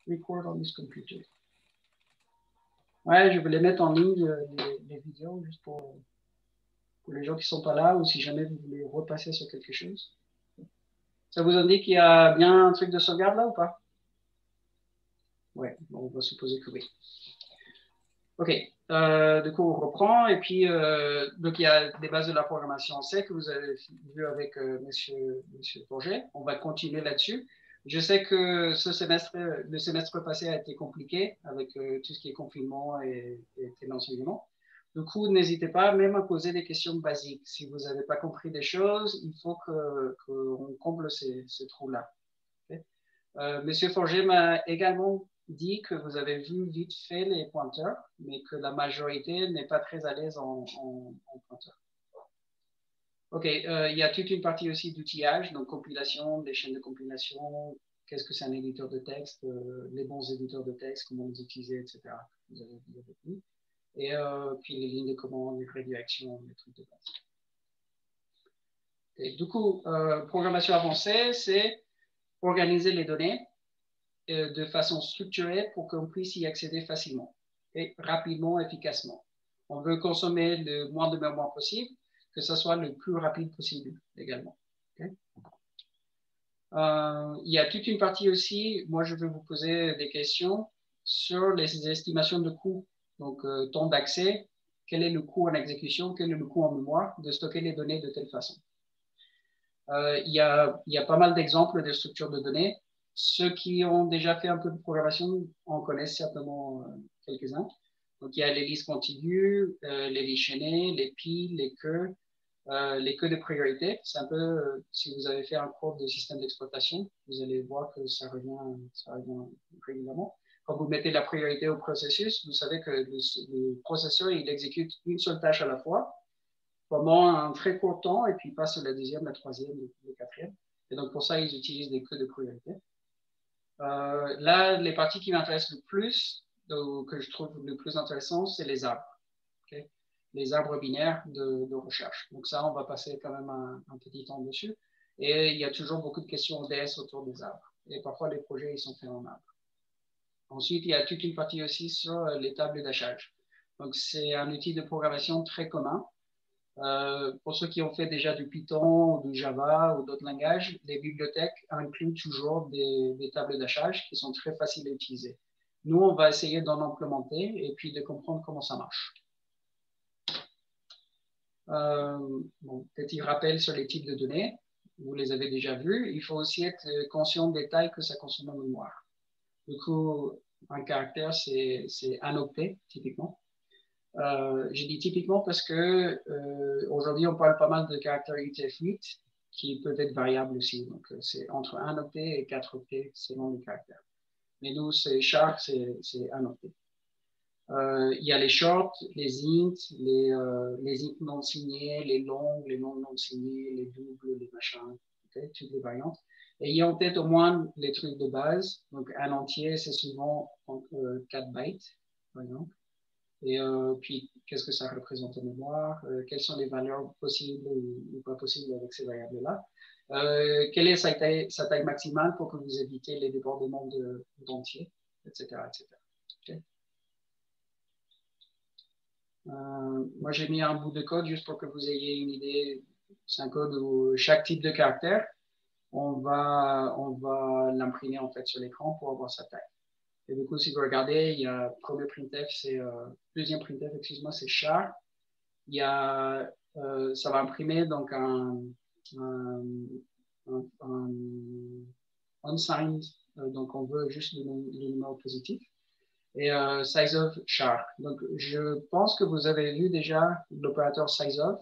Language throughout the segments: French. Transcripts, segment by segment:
Record on this computer. Ouais, je vais les mettre en ligne, les vidéos, juste pour les gens qui sont pas là, ou si jamais vous voulez repasser sur quelque chose. Ça vous indique qu'il y a bien un truc de sauvegarde là ou pas? Ouais, bon, on va supposer que oui. Ok, du coup on reprend, et puis donc il y a des bases de la programmation C que vous avez vu avec monsieur Forget. On va continuer là-dessus. Je sais que le semestre passé a été compliqué avec tout ce qui est confinement et l'enseignement. Du coup, n'hésitez pas même à poser des questions basiques. Si vous n'avez pas compris des choses, il faut qu'on comble ces trous-là. Okay? Monsieur Forger m'a également dit que vous avez vu vite fait les pointeurs, mais que la majorité n'est pas très à l'aise en pointeurs. Ok, il y a toute une partie aussi d'outillage, donc compilation, des chaînes de compilation, qu'est-ce que c'est un éditeur de texte, les bons éditeurs de texte, comment les utiliser, etc. Vous avez vu. Et puis les lignes de commande, les redirections, les trucs de base. Okay, du coup, programmation avancée, c'est organiser les données de façon structurée pour qu'on puisse y accéder facilement et rapidement, efficacement. On veut consommer le moins de mémoire possible, que ce soit le plus rapide possible également. Okay? Il y a toute une partie aussi, moi je vais vous poser des questions sur les estimations de coûts. Donc, temps d'accès, quel est le coût en exécution, quel est le coût en mémoire de stocker les données de telle façon. Il y a pas mal d'exemples de structures de données. Ceux qui ont déjà fait un peu de programmation en connaissent certainement quelques-uns. Donc, il y a les listes contiguës, les listes chaînées, les piles, les queues de priorité. C'est un peu, si vous avez fait un cours de système d'exploitation, vous allez voir que ça revient régulièrement. Quand vous mettez la priorité au processus, vous savez que le processeur, il exécute une seule tâche à la fois pendant un très court temps, et puis passe la deuxième, la troisième, la quatrième. Et donc, pour ça, ils utilisent des queues de priorité. Là, les parties qui m'intéressent le plus, que je trouve le plus intéressant, c'est les arbres. Okay? Les arbres binaires de recherche. Donc ça, on va passer quand même un petit temps dessus. Et il y a toujours beaucoup de questions ODS autour des arbres. Et parfois, les projets, ils sont faits en arbres. Ensuite, il y a toute une partie aussi sur les tables d'achage. Donc, c'est un outil de programmation très commun. Pour ceux qui ont fait déjà du Python ou du Java ou d'autres langages, les bibliothèques incluent toujours des tables d'achage qui sont très faciles à utiliser. Nous, on va essayer d'en implémenter et puis de comprendre comment ça marche. Bon, petit rappel sur les types de données, vous les avez déjà vus. Il faut aussi être conscient des tailles que ça consomme en mémoire. Du coup, un caractère, c'est un octet, typiquement. J'ai dit typiquement parce que aujourd'hui, on parle pas mal de caractères UTF-8 qui peuvent être variables aussi. Donc, c'est entre 1 octet et 4 octets selon les caractères. Mais nous, c'est char, c'est 1 octet. Il y a les shorts, les int, les int non signés, les longs non signés, les doubles, les machins, okay, toutes les variantes. Et ayez en tête au moins les trucs de base. Donc, un entier, c'est souvent 4 bytes, par exemple. Et puis, qu'est-ce que ça représente en mémoire? Quelles sont les valeurs possibles ou pas possibles avec ces variables-là? Quelle est sa taille maximale pour que vous évitez les débordements d'entiers, etc., etc. Okay. Moi, j'ai mis un bout de code juste pour que vous ayez une idée. C'est un code où chaque type de caractère, on va l'imprimer en fait sur l'écran pour avoir sa taille. Et du coup, si vous regardez, il y a premier printf, c'est deuxième printf, excuse-moi, c'est char. Il y a, ça va imprimer donc un unsigned, donc on veut juste le numéro positif. Et size of char. Donc, je pense que vous avez vu déjà l'opérateur size of.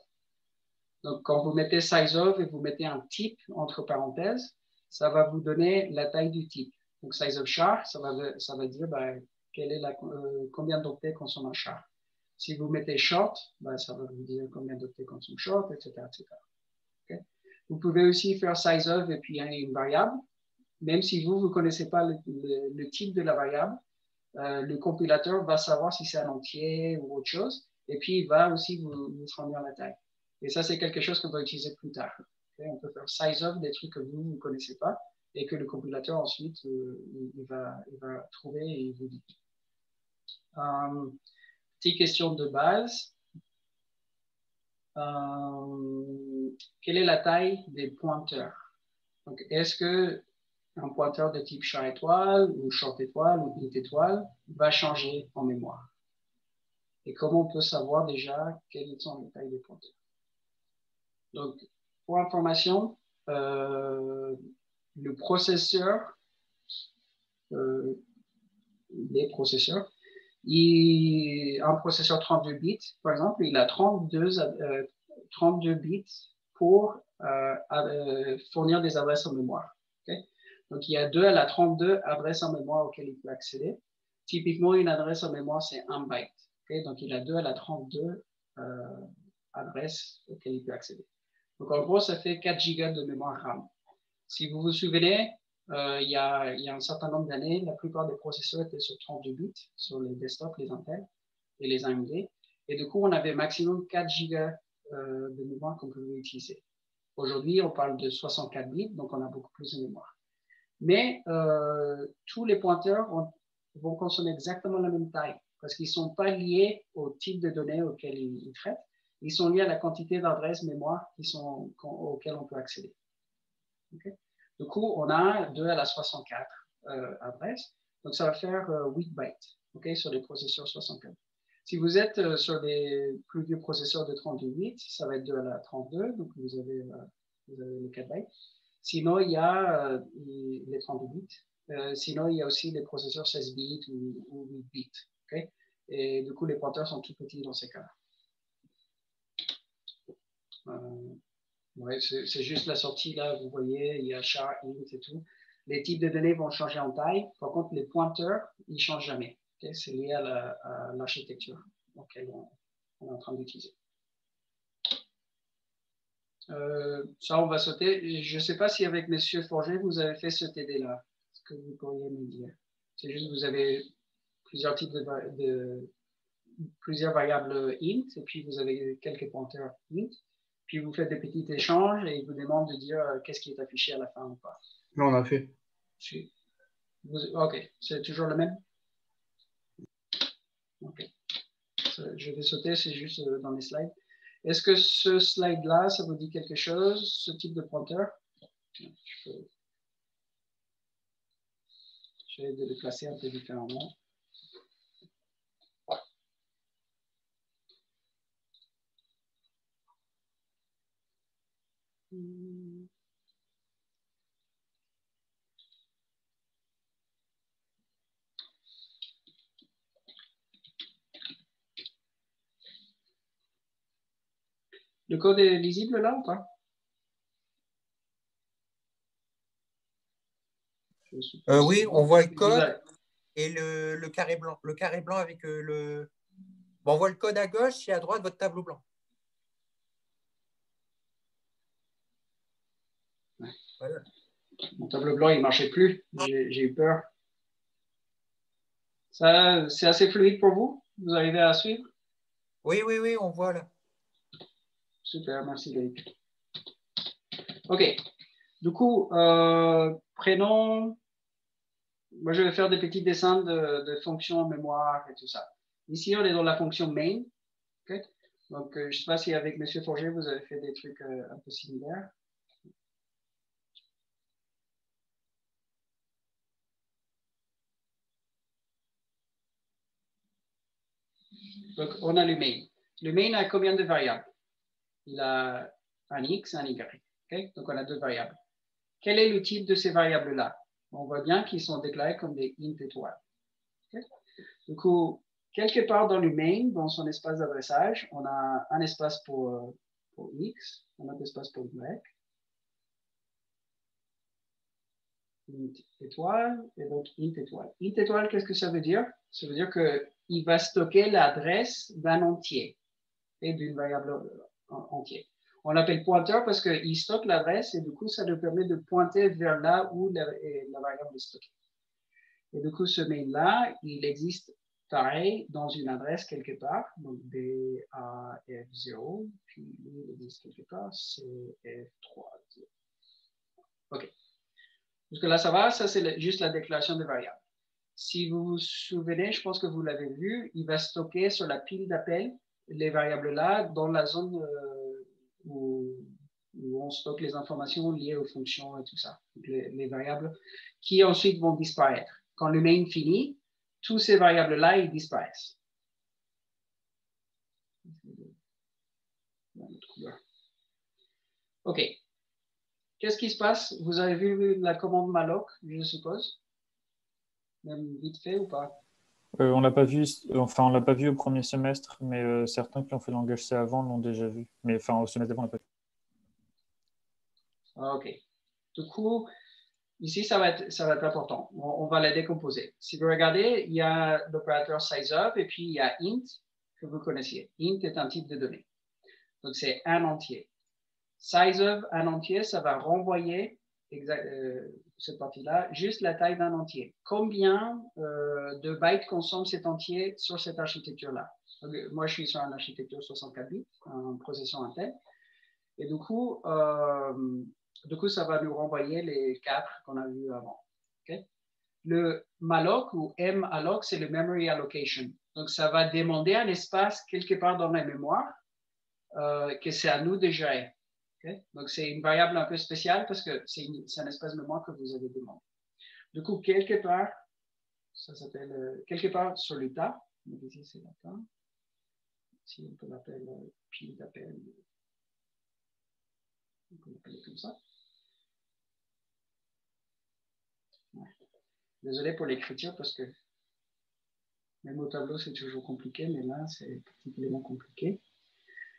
Donc, quand vous mettez size of et vous mettez un type entre parenthèses, ça va vous donner la taille du type. Donc, size of char, ça va dire quelle est combien d'octets consomme un char. Si vous mettez short, ça va vous dire combien d'octets consomme short, etc. etc. Okay? Vous pouvez aussi faire size of et puis une variable. Même si vous ne connaissez pas le type de la variable, le compilateur va savoir si c'est un entier ou autre chose, et puis il va aussi vous fournir la taille. Et ça, c'est quelque chose qu'on va utiliser plus tard. Okay? On peut faire size of des trucs que vous ne connaissez pas, et que le compilateur ensuite, il va trouver et il vous dit. Petite question de base. Quelle est la taille des pointeurs? Donc, est-ce que un pointeur de type char étoile ou short étoile ou int étoile va changer en mémoire? Et comment on peut savoir déjà quelles sont les tailles des pointeurs? Donc, pour information, le processeur, les processeurs, un processeur 32 bits, par exemple, il a 32 bits pour fournir des adresses en mémoire. Okay? Donc, il y a 2 à la 32 adresses en mémoire auxquelles il peut accéder. Typiquement, une adresse en mémoire, c'est 1 byte. Okay? Donc, il a 2 à la 32 adresses auxquelles il peut accéder. Donc, en gros, ça fait 4 gigas de mémoire RAM. Si vous vous souvenez, il y a un certain nombre d'années, la plupart des processeurs étaient sur 32 bits, sur les desktops, les Intel et les AMD. Et du coup, on avait maximum 4 gigas de mémoire qu'on pouvait utiliser. Aujourd'hui, on parle de 64 bits, donc on a beaucoup plus de mémoire. Mais tous les pointeurs vont consommer exactement la même taille, parce qu'ils ne sont pas liés au type de données auxquelles ils traitent. Ils sont liés à la quantité d'adresses mémoire auxquelles on peut accéder. Okay? Du coup, on a 2 à la 64 adresses. Donc, ça va faire 8 bytes, okay, sur les processeurs 64. Si vous êtes sur des plus vieux processeurs de 38, ça va être 2 à la 32. Donc, vous avez les 4 bytes. Sinon, il y a les 32 bits. Sinon, il y a aussi les processeurs 16 bits ou 8 bits. Okay? Et du coup, les pointeurs sont tout petits dans ces cas-là. Ouais, c'est juste la sortie là, vous voyez, il y a char, int et tout. Les types de données vont changer en taille. Par contre, les pointeurs, ils ne changent jamais. Okay? C'est lié à l'architecture laquelle on est en train d'utiliser. Ça, on va sauter. Je ne sais pas si avec M. Forger, vous avez fait ce TD-là. Est-ce que vous pourriez me dire? C'est juste que vous avez plusieurs types plusieurs variables int, et puis vous avez quelques pointeurs int. Puis vous faites des petits échanges et il vous demande de dire qu'est-ce qui est affiché à la fin ou pas. Non, on a fait. Ok, c'est toujours le même? Ok. Je vais sauter, c'est juste dans les slides. Est-ce que ce slide-là, ça vous dit quelque chose, ce type de pointeur? Je vais le placer un peu différemment. Le code est lisible là ou pas? Oui, on voit le code et le carré blanc. Le carré blanc avec le... Bon, on voit le code à gauche et à droite votre tableau blanc. Ouais. Voilà. Mon tableau blanc, il ne marchait plus. J'ai eu peur. Ça, c'est assez fluide pour vous? Vous arrivez à suivre? Oui, oui, oui, on voit là. Super, merci Loïc. OK. Du coup, prénom. Moi, je vais faire des petits dessins de fonctions mémoire et tout ça. Ici, on est dans la fonction main. Okay? Donc, je ne sais pas si avec M. Forger, vous avez fait des trucs un peu similaires. Donc, on a le main. Le main a combien de variables? Il a un x, un y. Okay? Donc, on a 2 variables. Quel est le type de ces variables-là? On voit bien qu'ils sont déclarés comme des int étoiles. Okay? Du coup, quelque part dans le main, dans son espace d'adressage, on a un espace pour x, un autre espace pour y, int étoile, et donc int étoile. Int étoile, qu'est-ce que ça veut dire? Ça veut dire qu'il va stocker l'adresse d'un entier et d'une variable entière. On l'appelle pointeur parce qu'il stocke l'adresse et du coup, ça nous permet de pointer vers là où la variable est stockée. Et du coup, ce mail-là, il existe pareil dans une adresse quelque part, donc BAF0, puis il existe quelque part, c'est F3. OK. Parce que là, ça va, ça c'est juste la déclaration des variables. Si vous vous souvenez, je pense que vous l'avez vu, il va stocker sur la pile d'appel les variables là dans la zone où on stocke les informations liées aux fonctions et tout ça. Les variables qui ensuite vont disparaître. Quand le main finit, tous ces variables-là, ils disparaissent. OK. Qu'est-ce qui se passe? Vous avez vu la commande malloc, je suppose? Même vite fait ou pas? On l'a pas vu, enfin on l'a pas vu au premier semestre, mais certains qui ont fait le langage C avant l'ont déjà vu. Mais enfin au semestre d'avant on l'a pas vu. OK. Du coup, ici ça va être important. On va la décomposer. Si vous regardez, il y a l'opérateur sizeof et puis il y a int que vous connaissiez. Int est un type de données. Donc c'est un entier. Sizeof, un entier, ça va renvoyer cette partie-là, juste la taille d'un entier. Combien de bytes consomme cet entier sur cette architecture-là? Moi, je suis sur une architecture 64 bits, un processeur Intel. Et du coup, ça va nous renvoyer les 4 qu'on a vus avant. Okay? Le malloc ou malloc, c'est le memory allocation. Donc, ça va demander un espace quelque part dans la mémoire que c'est à nous de gérer. Okay? Donc, c'est une variable un peu spéciale parce que c'est un espace mémoire que vous avez demandé. Du coup, quelque part, ça s'appelle quelque part sur le tas. Donc, ici, c'est le tas. Ici, on peut l'appeler pile d'appel. On peut l'appeler comme ça. Ouais. Désolé pour l'écriture parce que même au tableau, c'est toujours compliqué, mais là, c'est particulièrement compliqué.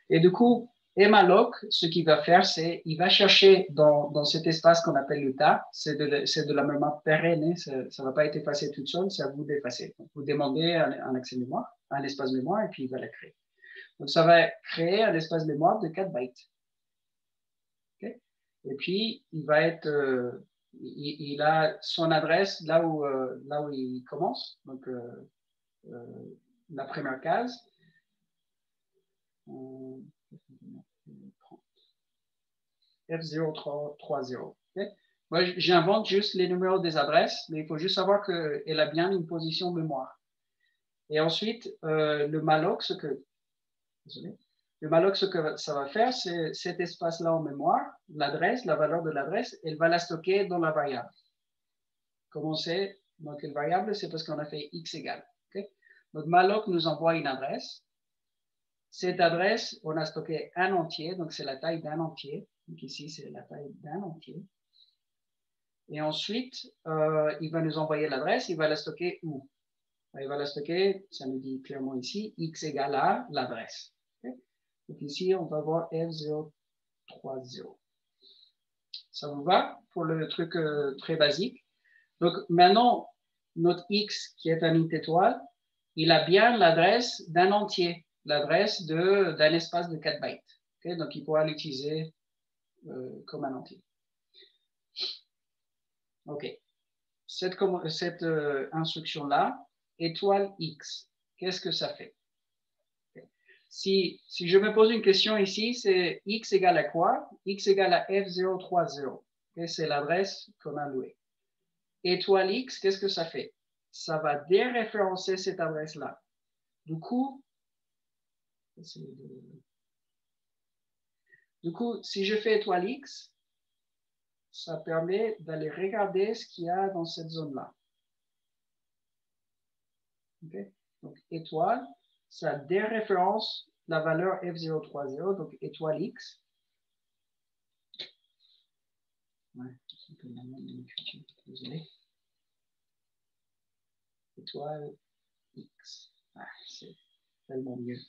Et du coup, malloc, ce qu'il va faire, c'est il va chercher dans cet espace qu'on appelle le tas, c'est de la mémoire pérenne, ça ne va pas être effacé tout seul, c'est à vous d'effacer. Vous demandez un accès mémoire, un espace mémoire, et puis il va la créer. Donc, ça va créer un espace mémoire de 4 bytes. Okay? Et puis, il va être, il a son adresse là où il commence, donc la première case. F030. Okay? Moi, j'invente juste les numéros des adresses, mais il faut juste savoir qu'elle a bien une position mémoire. Et ensuite, le malloc, ce que ça va faire, c'est cet espace-là en mémoire, l'adresse, la valeur de l'adresse, elle va la stocker dans la variable. Comment c'est? Donc, une variable, c'est parce qu'on a fait x égale. Okay? Donc, malloc nous envoie une adresse. Cette adresse, on a stocké un entier, donc c'est la taille d'un entier. Donc ici, c'est la taille d'un entier. Et ensuite, il va nous envoyer l'adresse, il va la stocker où? Il va la stocker, ça nous dit clairement ici, x égale à l'adresse. Okay? Donc ici, on va voir F030. Ça vous va pour le truc très basique? Donc maintenant, notre x qui est un int étoile, il a bien l'adresse d'un entier, l'adresse d'un espace de 4 bytes. Okay? Donc il pourra l'utiliser comme un entier. OK. Cette instruction-là, étoile X, qu'est-ce que ça fait? Okay. Si je me pose une question ici, c'est X égale à quoi? X égale à F030. Okay? C'est l'adresse qu'on a louée. Étoile X, qu'est-ce que ça fait? Ça va déréférencer cette adresse-là. Du coup, si je fais étoile X, ça permet d'aller regarder ce qu'il y a dans cette zone-là. Okay? Donc, étoile, ça déréférence la valeur F030, donc étoile X. Ouais, désolé. Étoile X. Ah, c'est tellement mieux.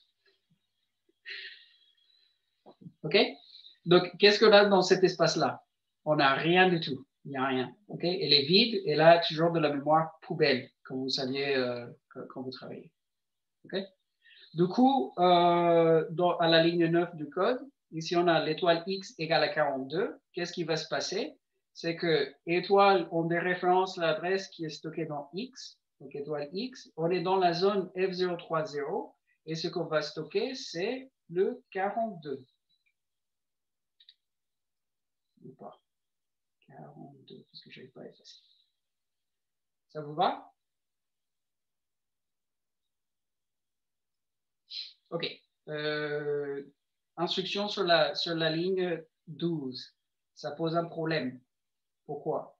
OK? Donc, qu'est-ce qu'on a dans cet espace-là? On n'a rien du tout. Il n'y a rien. OK? Elle est vide et là, toujours de la mémoire poubelle, comme vous saviez quand vous travaillez. OK? Du coup, à la ligne 9 du code, ici, on a l'étoile X égale à 42. Qu'est-ce qui va se passer? C'est que étoile, on déréférence l'adresse qui est stockée dans X, donc étoile X. On est dans la zone F030 et ce qu'on va stocker, c'est le 42. Ou pas. 42, parce que je n'avais pas effacé. Ça vous va? OK. Instruction sur la ligne 12. Ça pose un problème. Pourquoi?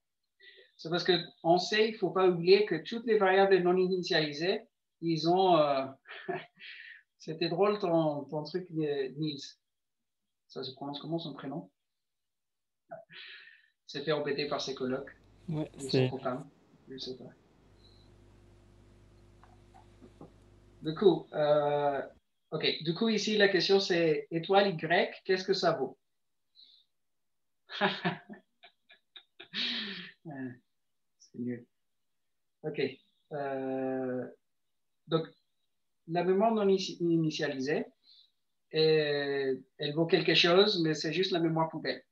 C'est parce qu'on sait, il ne faut pas oublier que toutes les variables non initialisées, ils ont... C'était drôle ton truc, Niels. Ça se prononce comment son prénom? C'est fait embêter par ses colocs. Ouais, son copain. Je ne sais pas. Du coup, OK. Du coup, ici, la question, c'est étoile Y, qu'est-ce que ça vaut? C'est nul. OK. Donc, la mémoire non initialisée, elle vaut quelque chose, mais c'est juste la mémoire poubelle.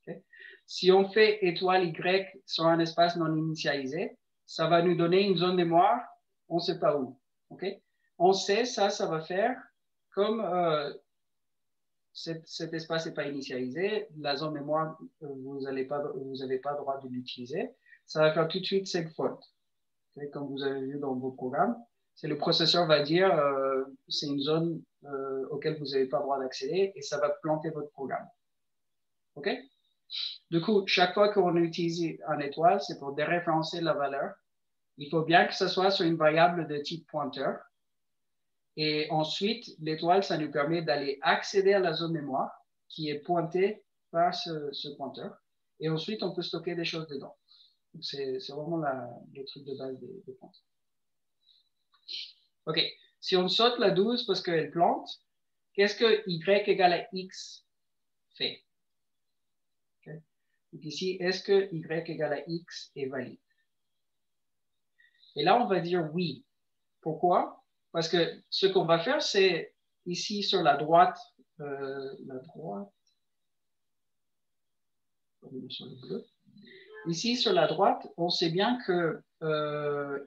Okay? Si on fait étoile Y sur un espace non initialisé, ça va nous donner une zone mémoire, on ne sait pas où. Okay? On sait ça va faire comme cet espace n'est pas initialisé, la zone mémoire, vous n'avez pas droit de l'utiliser. Ça va faire tout de suite segfault. Okay? Comme vous avez vu dans vos programmes, c'est le processeur va dire c'est une zone auquel vous n'avez pas droit d'accéder et ça va planter votre programme. OK? Du coup, chaque fois qu'on utilise un étoile, c'est pour déréférencer la valeur. Il faut bien que ce soit sur une variable de type pointeur. Et ensuite, l'étoile, ça nous permet d'aller accéder à la zone mémoire qui est pointée par ce pointeur. Et ensuite, on peut stocker des choses dedans. C'est vraiment le truc de base des pointeurs. OK. Si on saute la 12 parce qu'elle plante, qu'est-ce que y égale à x fait? Okay. Donc ici, est-ce que y égale à x est valide? Et là, on va dire oui. Pourquoi? Parce que ce qu'on va faire, c'est ici sur la droite, ici sur la droite, on sait bien que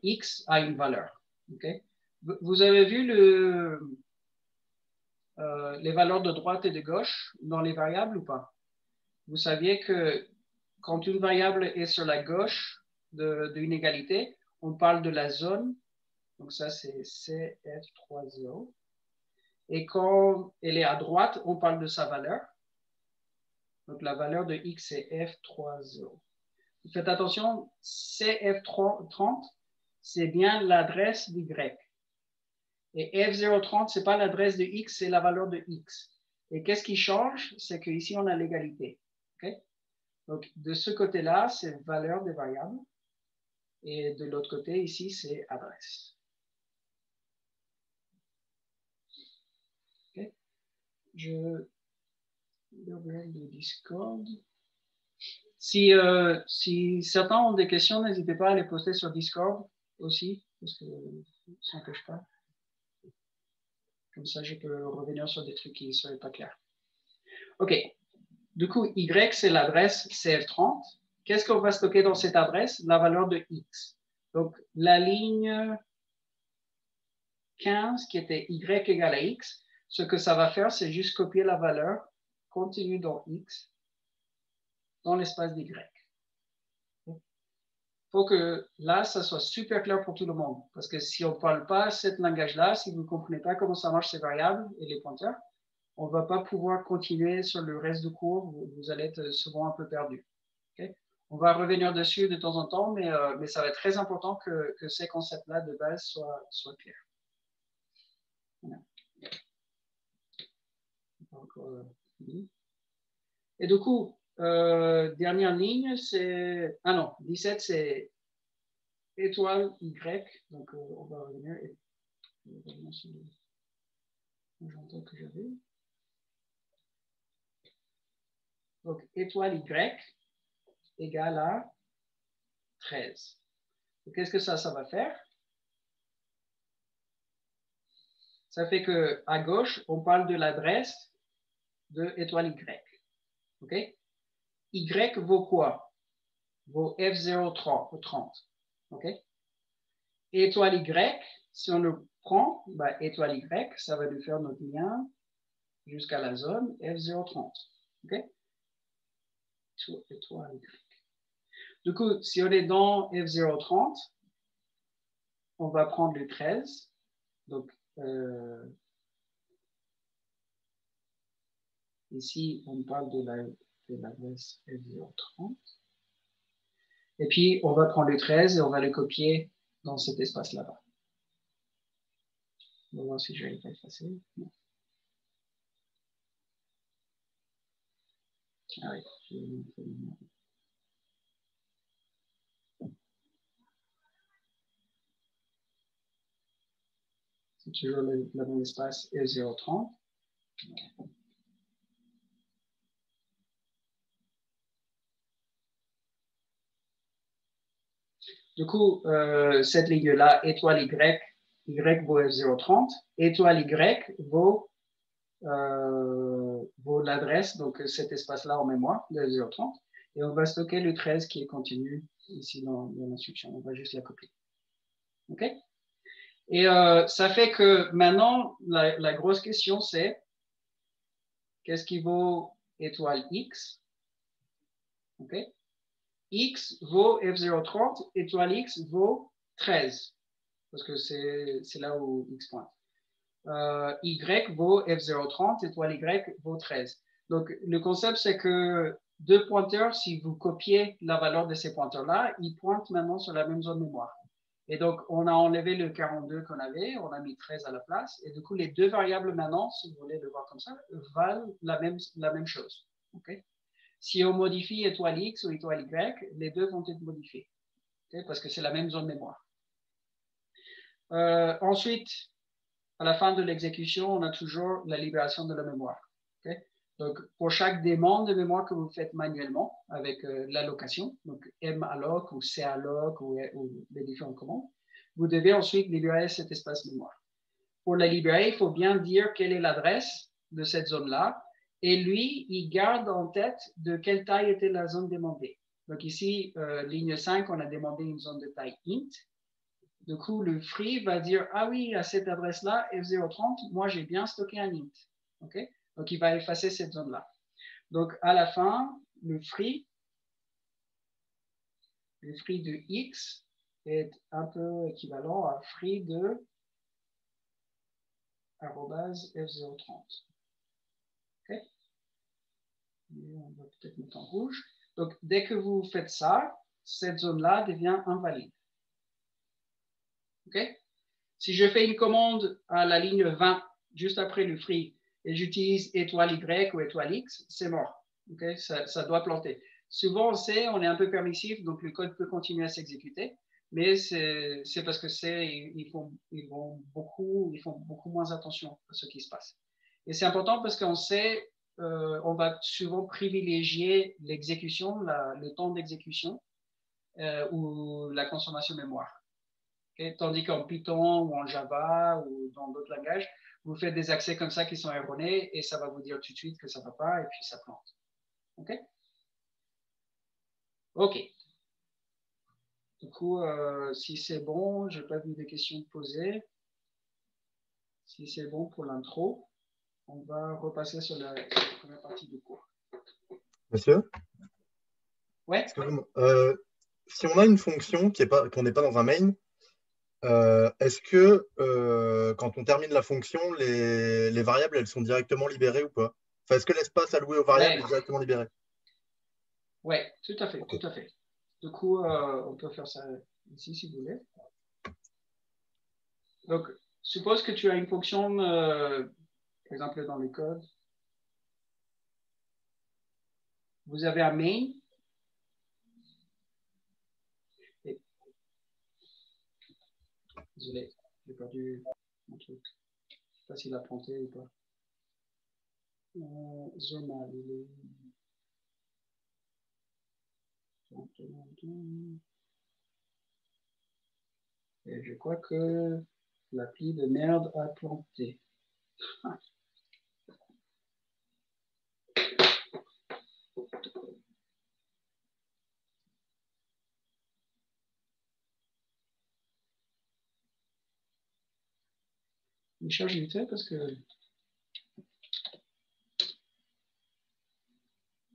x a une valeur. Okay? Vous avez vu les valeurs de droite et de gauche dans les variables ou pas? Vous saviez que quand une variable est sur la gauche d'une égalité, on parle de la zone. Donc ça, c'est CF30. Et quand elle est à droite, on parle de sa valeur. Donc la valeur de x, c'est F30. Faites attention, CF30, c'est bien l'adresse d'y. Et F030, ce n'est pas l'adresse de x, c'est la valeur de x. Et qu'est-ce qui change? C'est qu'ici, on a l'égalité. Okay? Donc, de ce côté-là, c'est valeur des variables. Et de l'autre côté, ici, c'est adresse. Okay? Je ouvrir le Discord. Si certains ont des questions, n'hésitez pas à les poster sur Discord aussi, parce que ça n'empêche pas. Comme ça, je peux revenir sur des trucs qui ne seraient pas clairs. OK. Du coup, Y, c'est l'adresse CF30. Qu'est-ce qu'on va stocker dans cette adresse? La valeur de X. Donc, la ligne 15, qui était Y égale à X, ce que ça va faire, c'est juste copier la valeur contenue dans X dans l'espace d'Y. Il faut que là, ça soit super clair pour tout le monde. Parce que si on ne parle pas ce langage-là, si vous ne comprenez pas comment ça marche ces variables et les pointeurs, on ne va pas pouvoir continuer sur le reste du cours. Vous allez être souvent un peu perdu. Okay? On va revenir dessus de temps en temps, mais ça va être très important que ces concepts-là de base soient clairs. Voilà. Et du coup, dernière ligne, c'est... Ah non, 17, c'est étoile Y. Donc, on va revenir sur l'agenda que j'avais. Donc, étoile Y égale à 13. Qu'est-ce que ça va faire? Ça fait qu'à gauche, on parle de l'adresse de étoile Y. OK? Y vaut quoi? Vaut F030. OK? Étoile Y, si on le prend, bah, étoile Y, ça va nous faire notre lien jusqu'à la zone F030. OK? Étoile Y. Du coup, si on est dans F030, on va prendre le 13. Donc, ici, on parle de l'adresse F030. Et puis, on va prendre le 13 et on va le copier dans cet espace là-bas. On va voir si je vais le effacer. Non. Ah oui, je vais le faire. C'est toujours le même espace F030. Du coup, cette ligne-là, étoile Y, Y vaut F030, étoile Y vaut l'adresse, donc cet espace-là en mémoire, de F030, et on va stocker le 13 qui est continu ici dans l'instruction. On va juste la copier. OK? Et ça fait que maintenant, la grosse question, c'est qu'est-ce qui vaut étoile X? OK? X vaut F030, étoile X vaut 13, parce que c'est là où X pointe. Y vaut F030, étoile Y vaut 13. Donc, le concept, c'est que deux pointeurs, si vous copiez la valeur de ces pointeurs-là, ils pointent maintenant sur la même zone mémoire. Et donc, on a enlevé le 42 qu'on avait, on a mis 13 à la place, et du coup, les deux variables maintenant, si vous voulez le voir comme ça, valent la même chose. Okay? Si on modifie étoile X ou étoile Y, les deux vont être modifiés, okay? Parce que c'est la même zone mémoire. Ensuite, à la fin de l'exécution, on a toujours la libération de la mémoire. Okay? Donc, pour chaque demande de mémoire que vous faites manuellement avec l'allocation, donc malloc ou calloc ou les différentes commandes, vous devez ensuite libérer cet espace mémoire. Pour la libérer, il faut bien dire quelle est l'adresse de cette zone-là. Et lui, il garde en tête de quelle taille était la zone demandée. Donc ici, ligne 5, on a demandé une zone de taille int. Du coup, le free va dire, ah oui, à cette adresse-là, F030, moi, j'ai bien stocké un int. Okay? Donc, il va effacer cette zone-là. Donc, à la fin, le free de X est un peu équivalent à free de @F030. Okay? Et on va peut-être mettre en rouge. Donc, dès que vous faites ça, cette zone-là devient invalide. OK? Si je fais une commande à la ligne 20, juste après le free, et j'utilise étoile Y ou étoile X, c'est mort. Okay? Ça doit planter. Souvent, on est un peu permissif, donc le code peut continuer à s'exécuter, mais c'est parce que ils font beaucoup moins attention à ce qui se passe. Et c'est important parce qu'on sait, on va souvent privilégier l'exécution, le temps d'exécution ou la consommation mémoire. Okay? Tandis qu'en Python ou en Java ou dans d'autres langages, vous faites des accès comme ça qui sont erronés et ça va vous dire tout de suite que ça ne va pas et puis ça plante. OK? OK. Du coup, si c'est bon, je n'ai pas vu de questions posées. Si c'est bon pour l'intro, on va repasser sur la première partie du cours. Monsieur? Ouais. Si on a une fonction qu'on n'est pas dans un main, est-ce que quand on termine la fonction, les variables, elles sont directement libérées ou pas? Enfin, est-ce que l'espace alloué aux variables est directement libéré? Oui, tout à fait, tout à fait. Du coup, on peut faire ça ici si vous voulez. Donc, suppose que tu as une fonction, par exemple dans le code. Vous avez un main. Et... Désolé, j'ai perdu mon truc. Je ne sais pas s'il a planté ou pas. Zonal, il est... Et je crois que l'appli de merde a planté. Il charge vite fait parce que...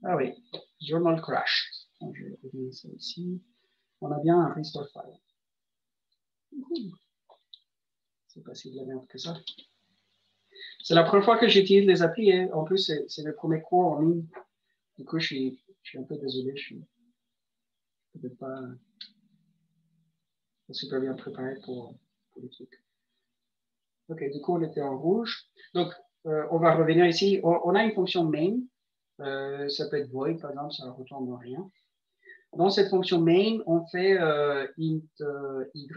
Ah oui, journal crashed. Je vais revenir ça ici. On a bien un restore file. C'est pas si de la merde que ça. C'est la première fois que j'utilise les applis. Hein. En plus, c'est le premier cours en ligne. Du coup, je suis un peu désolé. Je suis peut-être pas super bien préparé pour le truc. Ok, du coup, on était en rouge. Donc, on va revenir ici. On a une fonction main. Ça peut être void, par exemple, ça ne retourne rien. Dans cette fonction main, on fait int y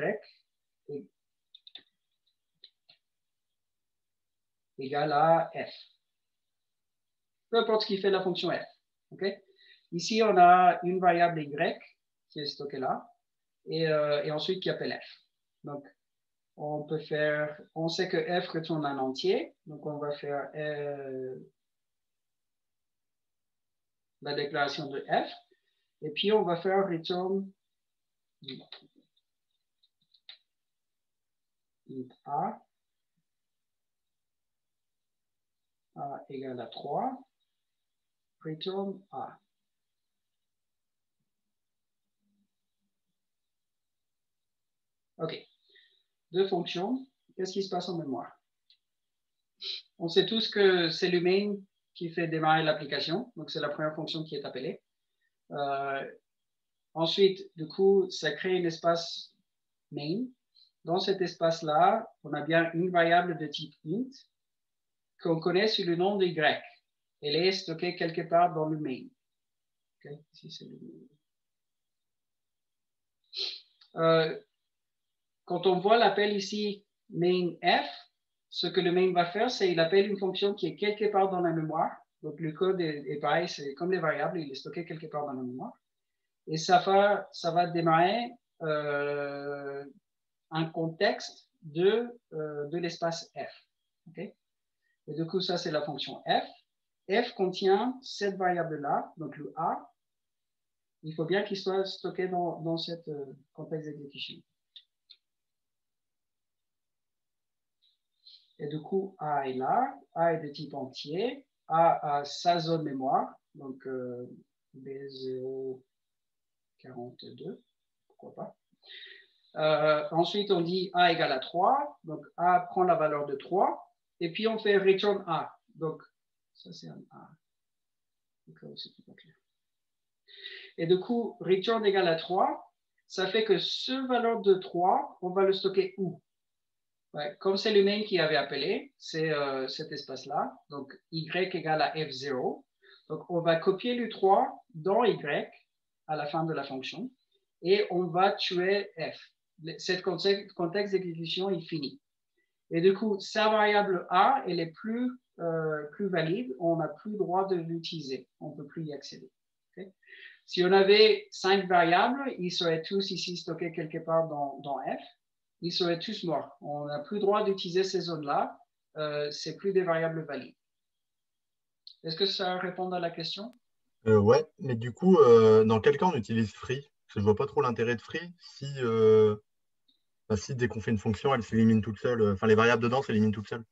égale à f. Peu importe ce qui fait la fonction f. Okay? Ici, on a une variable y qui est stockée là et ensuite qui appelle f. Donc, on peut faire, on sait que f retourne un entier, donc on va faire la déclaration de f et puis on va faire return int a égale à 3, return a. OK. Deux fonctions. Qu'est-ce qui se passe en mémoire? On sait tous que c'est le main qui fait démarrer l'application. Donc, c'est la première fonction qui est appelée. Ensuite, du coup, ça crée un espace main. Dans cet espace-là, on a bien une variable de type int qu'on connaît sous le nom de y. Elle est stockée quelque part dans le main. Okay? Ici, c'est le main. Quand on voit l'appel ici main f, ce que le main va faire, c'est qu'il appelle une fonction qui est quelque part dans la mémoire. Donc, le code est pareil, c'est comme les variables, il est stocké quelque part dans la mémoire. Et ça va démarrer un contexte de l'espace f. Okay? Et du coup, ça, c'est la fonction f. F contient cette variable-là, donc le a. Il faut bien qu'il soit stocké dans cette contexte d'exécution. Et du coup, A est là, A est de type entier, A a sa zone mémoire, donc B042, pourquoi pas. Ensuite, on dit A égale à 3, donc A prend la valeur de 3, et puis on fait return A. Donc, ça c'est un A. C'est pas clair. Et du coup, return égale à 3, ça fait que ce valeur de 3, on va le stocker où? Ouais, comme c'est le main qui avait appelé, c'est cet espace-là, donc y égale à f0. Donc, on va copier le 3 dans y à la fin de la fonction et on va tuer f. Cet contexte d'exécution est fini. Et du coup, sa variable a, elle est plus valide, on n'a plus le droit de l'utiliser, on ne peut plus y accéder. Okay? Si on avait 5 variables, ils seraient tous ici stockés quelque part dans f. Ils seraient tous morts. On n'a plus le droit d'utiliser ces zones-là. C'est plus des variables valides. Est-ce que ça répond à la question? Ouais, mais du coup, dans quel cas on utilise free? Parce que je vois pas trop l'intérêt de free si, si dès qu'on fait une fonction, elle s'élimine toute seule. Enfin, les variables dedans s'éliminent toutes seules.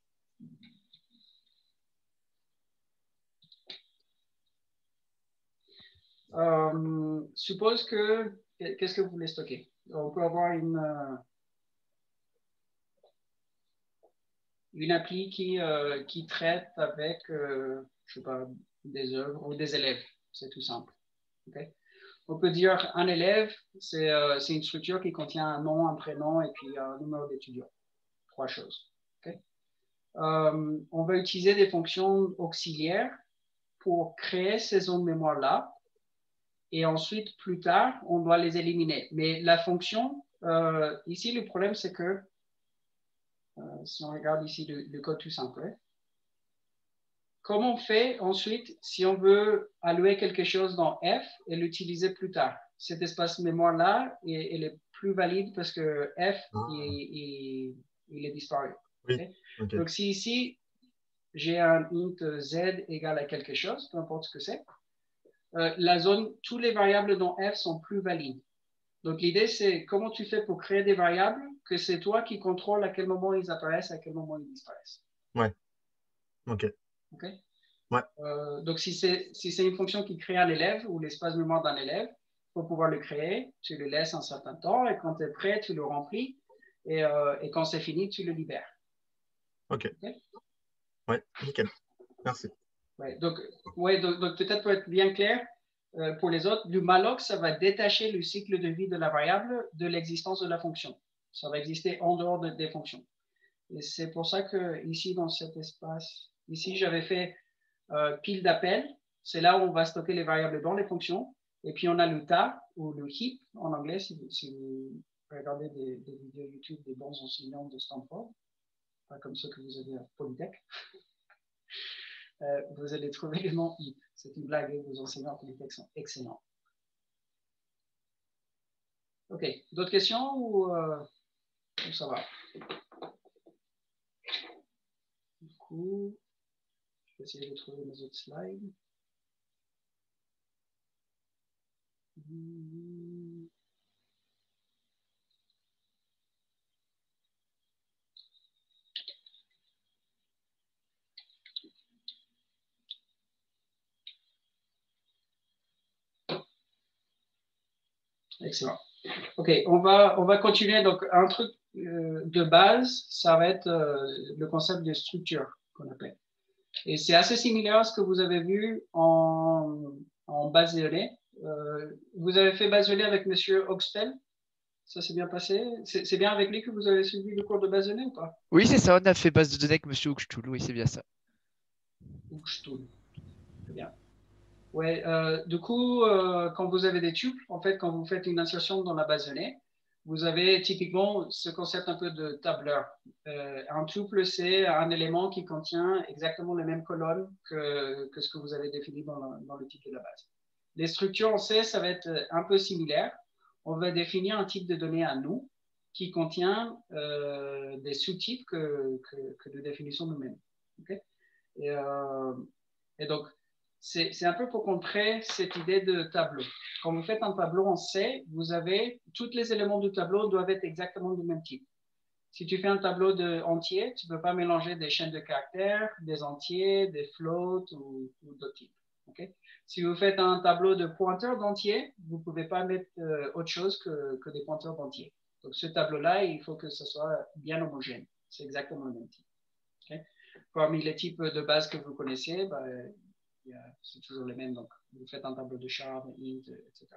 Suppose que... Qu'est-ce que vous voulez stocker? On peut avoir une appli qui traite avec, je sais pas, des œuvres ou des élèves. C'est tout simple. Okay? On peut dire un élève, c'est une structure qui contient un nom, un prénom et puis un numéro d'étudiant. 3 choses. Okay? On va utiliser des fonctions auxiliaires pour créer ces zones mémoire-là. Et ensuite, plus tard, on doit les éliminer. Mais la fonction, ici, le problème, c'est que, si on regarde ici le code tout simple, comment on fait ensuite si on veut allouer quelque chose dans F et l'utiliser plus tard? Cet espace mémoire-là, il est plus valide parce que F, il est disparu. Oui. Okay? Okay. Donc, si ici, j'ai un int z égale à quelque chose, peu importe ce que c'est, la zone, toutes les variables dans F sont plus valides. Donc, l'idée, c'est comment tu fais pour créer des variables que c'est toi qui contrôles à quel moment ils apparaissent, à quel moment ils disparaissent. Ouais. OK. Okay? Ouais. Donc, si c'est une fonction qui crée un élève ou l'espace mémoire d'un élève, pour pouvoir le créer. Tu le laisses un certain temps et quand tu es prêt, tu le remplis et quand c'est fini, tu le libères. OK. Ouais, nickel. Merci. Ouais, donc peut-être pour être bien clair, pour les autres, du malloc, ça va détacher le cycle de vie de la variable de l'existence de la fonction. Ça va exister en dehors des fonctions. Et c'est pour ça que ici, dans cet espace, ici, j'avais fait pile d'appels. C'est là où on va stocker les variables dans les fonctions. Et puis, on a le tas ou le heap en anglais, si vous regardez des vidéos YouTube des bons enseignants de Stanford, pas comme ceux que vous avez à Polytech. Vous allez trouver le nom heap. C'est une blague, vos enseignants à Polytech sont excellents. OK. D'autres questions ou ça va? Du coup, je vais essayer de trouver mes autres slides. Excellent. OK, on va continuer. Donc, un truc de base, ça va être le concept de structure qu'on appelle. Et c'est assez similaire à ce que vous avez vu en base de données. Vous avez fait base de données avec Monsieur Hochstel. Ça s'est bien passé. C'est bien avec lui que vous avez suivi le cours de base de données ou pas? Oui, c'est ça. On a fait base de données avec Monsieur Hochstuhl. Oui, c'est bien ça. Hochstuhl. Très bien. Ouais, du coup, quand vous avez des tuples, en fait, quand vous faites une insertion dans la base de données, vous avez typiquement ce concept un peu de tableur. Un tuple, c'est un élément qui contient exactement les mêmes colonnes que ce que vous avez défini dans le type de la base. Les structures, on sait, ça va être un peu similaire. On va définir un type de données à nous qui contient des sous-types que nous définissons nous-mêmes. Okay? Et donc, c'est un peu pour contrer cette idée de tableau. Quand vous faites un tableau en C, vous avez tous les éléments du tableau doivent être exactement du même type. Si tu fais un tableau entier, tu ne peux pas mélanger des chaînes de caractères, des entiers, des floats ou d'autres types. Okay? Si vous faites un tableau de pointeurs d'entiers, vous ne pouvez pas mettre autre chose que des pointeurs d'entiers. Donc, ce tableau-là, il faut que ce soit bien homogène. C'est exactement le même type. Okay? Parmi les types de base que vous connaissez, c'est toujours les mêmes. Donc, vous faites un tableau de char, int, etc.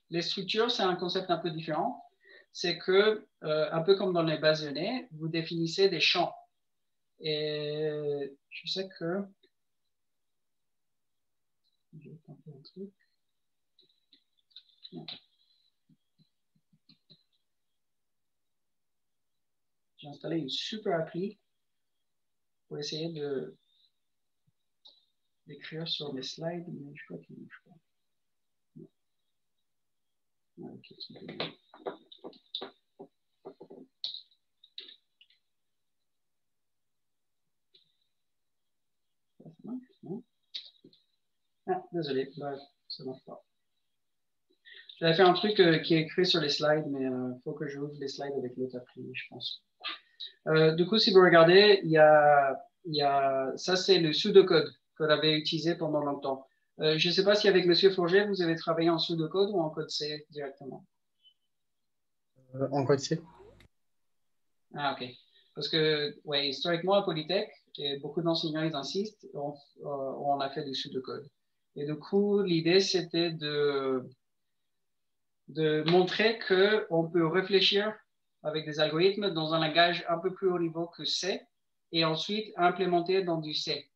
Les structures, c'est un concept un peu différent. C'est que, un peu comme dans les bases de données, vous définissez des champs. Et je sais que... Je vais tenter un truc. Non. J'ai installé une super appli pour essayer d'écrire sur mes slides, mais je crois qu'il ne marche pas. Non. Okay, ça marche, non? Ah, désolé, ça ne marche pas. J'avais fait un truc qui est écrit sur les slides, mais il faut que je ouvre les slides avec l'autre appli, je pense. Du coup, si vous regardez, ça, c'est le pseudocode qu'on avait utilisé pendant longtemps. Je ne sais pas si avec M. Fourget, vous avez travaillé en pseudocode ou en code C directement. En code C. Ah, OK. Parce que, ouais, historiquement, à Polytech, et beaucoup d'enseignants, ils insistent, on a fait du pseudocode. Et du coup, l'idée, c'était de montrer qu'on peut réfléchir avec des algorithmes dans un langage un peu plus haut niveau que C et ensuite implémenter dans du C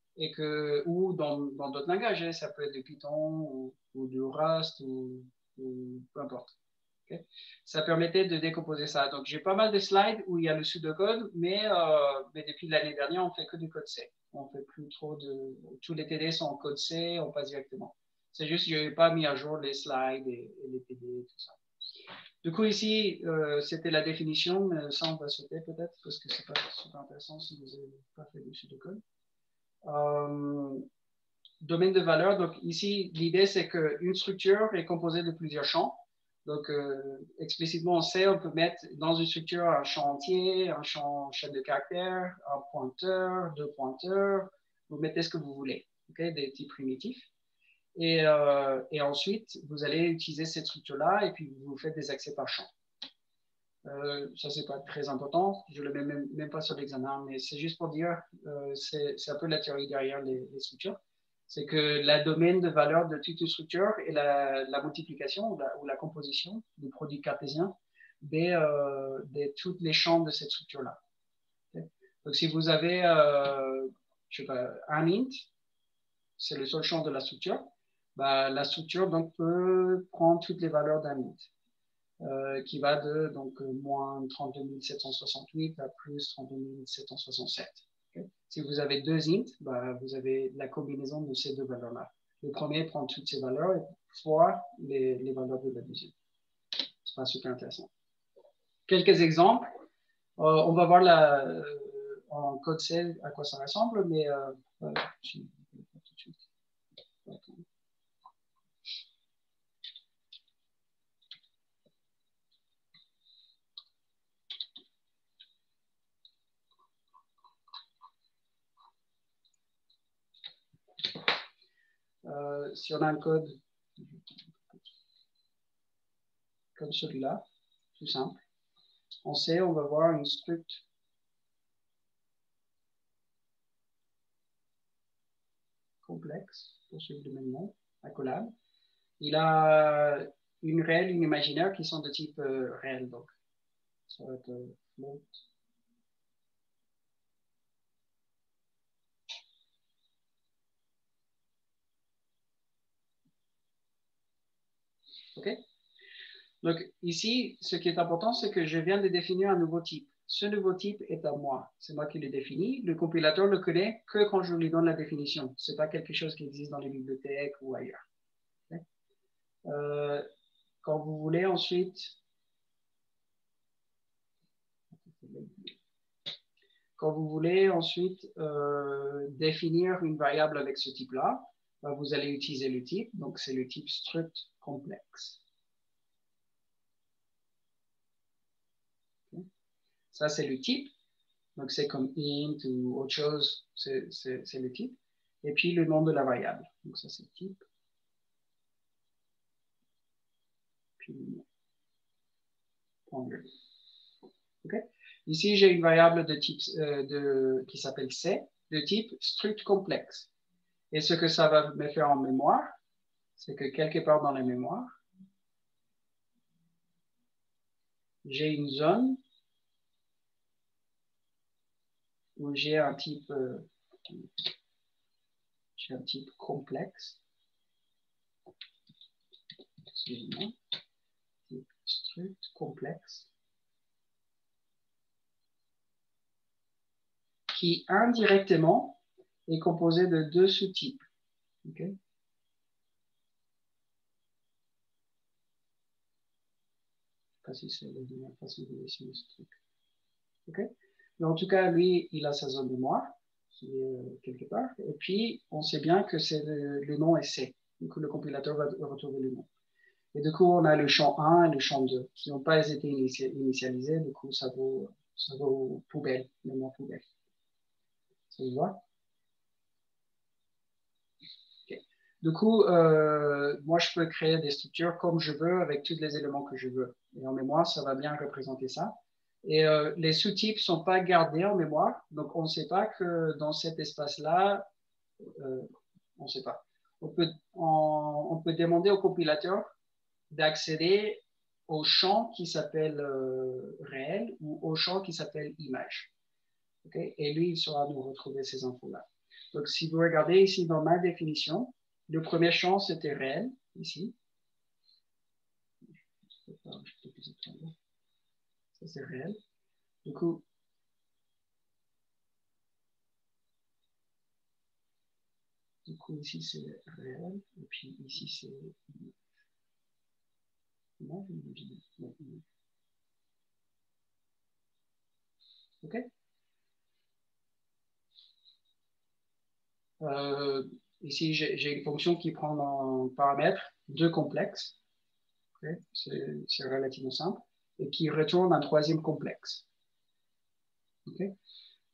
ou dans d'autres langages. Ça peut être du Python ou du Rust ou peu importe. Okay? Ça permettait de décomposer ça. Donc, j'ai pas mal de slides où il y a le pseudocode, mais depuis l'année dernière, on fait que du code C. On fait plus trop tous les TD sont en code C, on passe directement. C'est juste que je n'ai pas mis à jour les slides et les TD et tout ça. Du coup, ici, c'était la définition, mais ça, on va sauter peut-être parce que ce n'est pas super intéressant si vous n'avez pas fait du pseudocode. Domaine de valeur. Donc, ici, l'idée, c'est qu'une structure est composée de plusieurs champs. Donc, explicitement, on sait, on peut mettre dans une structure un champ entier, un champ chaîne de caractères, un pointeur, deux pointeurs. Vous mettez ce que vous voulez, okay? Des types primitifs. Et ensuite, vous allez utiliser cette structure-là et puis vous faites des accès par champ. Ça, c'est pas très important. Je ne le mets même pas sur l'examen, mais c'est juste pour dire, c'est un peu la théorie derrière les structures. C'est que la domaine de valeur de toute structure est la multiplication ou la composition du produit cartésien de tous les champs de cette structure-là. Okay? Donc, si vous avez, je sais pas, un int, c'est le seul champ de la structure, bah, la structure donc, peut prendre toutes les valeurs d'un int. Qui va de donc, moins 32 768 à plus 32 767. Okay? Si vous avez deux int, bah, vous avez la combinaison de ces deux valeurs-là. Le premier prend toutes ces valeurs et fois les valeurs de la deuxième. C'est pas super intéressant. Quelques exemples. On va voir en code C à quoi ça ressemble, mais tout de suite. Si on a un code comme celui-là, tout simple, on sait, on va voir une struct complexe, pour suivre le même nom, accolable. Il a une réelle, une imaginaire qui sont de type réel, donc ça va être float. OK? Donc ici, ce qui est important, c'est que je viens de définir un nouveau type. Ce nouveau type est à moi. C'est moi qui le définis. Le compilateur le connaît que quand je lui donne la définition. Ce n'est pas quelque chose qui existe dans les bibliothèques ou ailleurs. Okay? Quand vous voulez ensuite... Quand vous voulez ensuite définir une variable avec ce type-là, vous allez utiliser le type. Donc, c'est le type struct complexe. Okay. Ça, c'est le type. Donc, c'est comme int ou autre chose, c'est le type. Et puis, le nom de la variable. Donc, ça, c'est le type. Puis, okay. Ici, j'ai une variable de type, qui s'appelle C, de type struct complexe. Et ce que ça va me faire en mémoire, c'est que quelque part dans la mémoire, j'ai une zone où j'ai un type complexe. Excusez-moi. Type struct complexe. Qui indirectement est composé de deux sous-types. Okay? Je ne sais pas si c'est la dernière façon de dessiner ce truc. Okay? Mais en tout cas, lui, il a sa zone de mémoire, qui est quelque part. Et puis, on sait bien que le nom est C. Du coup, le compilateur va retrouver le nom. Et du coup, on a le champ 1 et le champ 2 qui n'ont pas été initialisés. Du coup, ça vaut poubelle, le nom poubelle. Ça se voit? Okay. Du coup, moi, je peux créer des structures comme je veux avec tous les éléments que je veux. Et en mémoire, ça va bien représenter ça. Et les sous-types ne sont pas gardés en mémoire. Donc, on ne sait pas que dans cet espace-là, on ne sait pas. On peut demander au compilateur d'accéder au champ qui s'appelle réel ou au champ qui s'appelle image. Okay? Et lui, il saura nous retrouver ces infos-là. Donc, si vous regardez ici dans ma définition, le premier champ, c'était réel, ici. Ça, c'est réel. Du coup, ici, c'est réel. Et puis, ici, c'est... Non, OK? Ici, j'ai une fonction qui prend en paramètre deux complexes. Okay? C'est relativement simple. Et qui retourne un troisième complexe. Okay?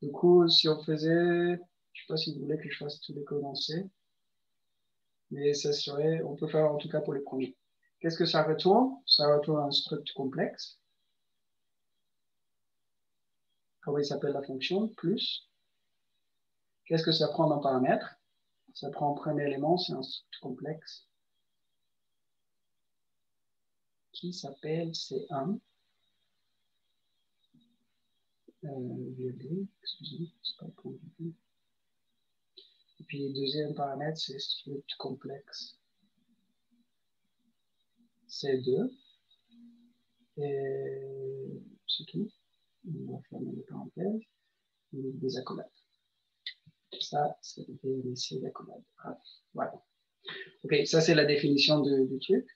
Du coup, si on faisait... Je ne sais pas si vous voulez que je fasse tous les codes en C. mais ça serait, on peut faire en tout cas pour les premiers. Qu'est-ce que ça retourne? Ça retourne un struct complexe. Comment il s'appelle la fonction? Plus. Qu'est-ce que ça prend dans paramètres? Ça prend en premier élément, c'est un struct complexe qui s'appelle C1. Excusez-moi, c'est pas le point de vue. Et puis le deuxième paramètre, c'est struct complexe C2. Et c'est tout. On va fermer les parenthèses. Des accolades. Ça, c'est des VLC d'accolades. Ah, voilà. Ok, ça c'est la définition du truc.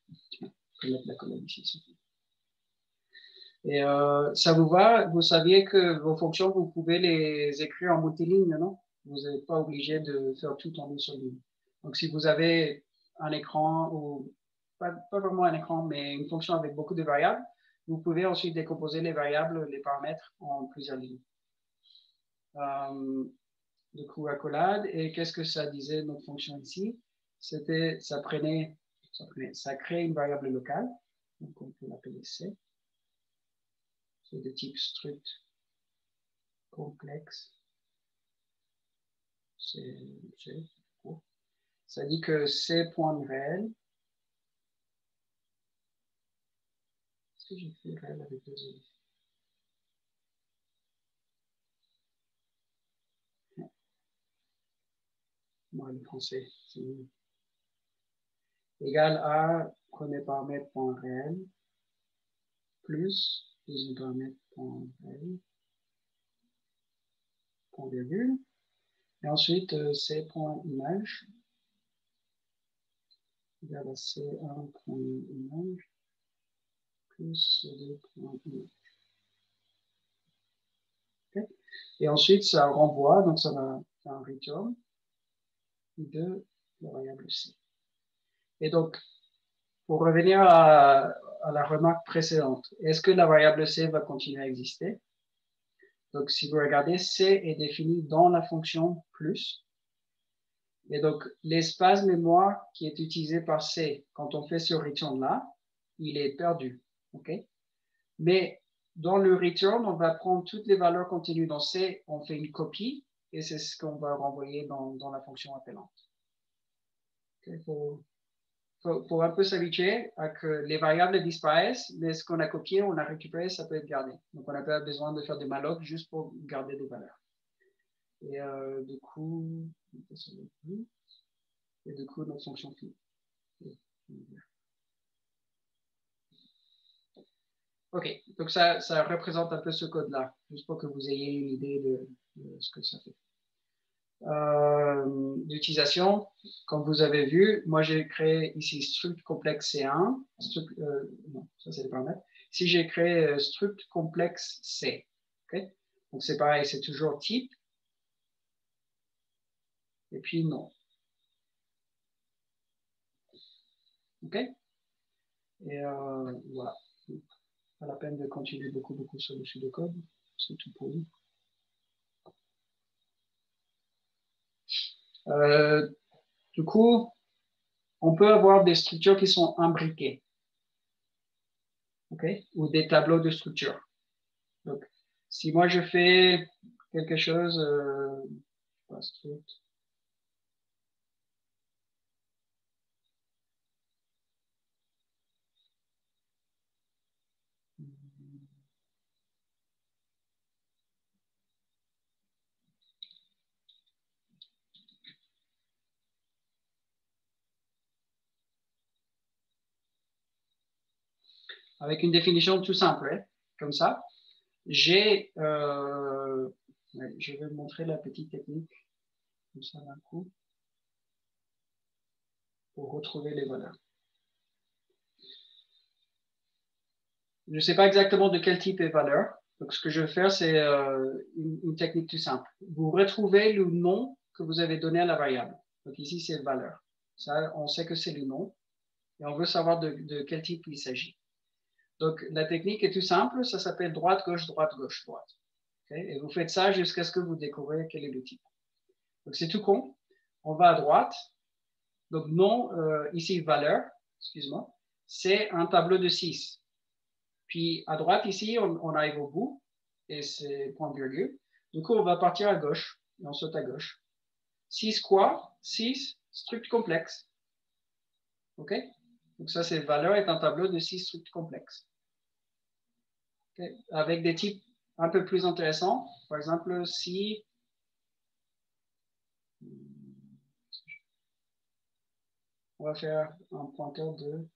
Je vais mettre l'accolade ici. Et ça vous va? Vous saviez que vos fonctions, vous pouvez les écrire en multiligne, non? Vous n'êtes pas obligé de faire tout en une seule ligne. Donc si vous avez un écran, ou pas vraiment un écran, mais une fonction avec beaucoup de variables, vous pouvez ensuite décomposer les variables, les paramètres en plusieurs lignes. Du coup, accolade. Et qu'est-ce que ça disait notre fonction ici? C'était, ça crée une variable locale. Donc on peut l'appeler C. C'est de type struct complexe. Ça dit que C.réel. Est-ce que j'ai fait réel avec deux E? Moi, le français, c'est mieux. Égal à premier paramètre point réel plus deuxième paramètre point réel point virgule. Et ensuite, C.image égal à C1.image plus C2.image. Okay. Et ensuite, ça renvoie, donc ça va faire un return de la variable C. Et donc, pour revenir à la remarque précédente, est-ce que la variable C va continuer à exister? Donc, si vous regardez, C est défini dans la fonction plus. Et donc, l'espace mémoire qui est utilisé par C quand on fait ce return-là, il est perdu. Okay? Mais dans le return, on va prendre toutes les valeurs contenues dans C, on fait une copie, et c'est ce qu'on va renvoyer dans la fonction appelante. Okay? Faut un peu s'habituer à que les variables disparaissent, mais ce qu'on a copié, on a récupéré, ça peut être gardé. Donc, on n'a pas besoin de faire des malloc juste pour garder des valeurs. Et du coup, notre fonction finit. Ok, donc ça représente un peu ce code-là, juste pour que vous ayez une idée de ce que ça fait. D'utilisation, comme vous avez vu, moi j'ai créé ici struct complexe C1, non, ça c'est le paramètre. Si j'ai créé struct complexe C, okay? Donc c'est pareil, c'est toujours type, et puis non. Ok? Et voilà. Pas la peine de continuer beaucoup sur le pseudocode, c'est tout pour vous. Du coup, on peut avoir des structures qui sont imbriquées, okay? Ou des tableaux de structure. Donc, si moi je fais quelque chose, struct, avec une définition tout simple, hein, comme ça. Je vais vous montrer la petite technique, comme ça d'un coup, pour retrouver les valeurs. Je ne sais pas exactement de quel type est valeur. Donc, ce que je vais faire, c'est une technique tout simple. Vous retrouvez le nom que vous avez donné à la variable. Donc, ici, c'est valeur. Ça, on sait que c'est le nom. Et on veut savoir de quel type il s'agit. Donc, la technique est tout simple. Ça s'appelle droite, gauche, droite, gauche, droite. Okay? Et vous faites ça jusqu'à ce que vous découvrez quel est le type. Donc, c'est tout con. On va à droite. Donc, nom, ici, valeur, excuse-moi, c'est un tableau de 6. Puis, à droite, ici, on arrive au bout, et c'est point virgule. Du coup, on va partir à gauche, et on saute à gauche. 6 quoi? 6 struct complexe. OK? Donc, ça, c'est valeur est un tableau de 6 struct complexes. Okay? Avec des types un peu plus intéressants. Par exemple, si on va faire un pointeur de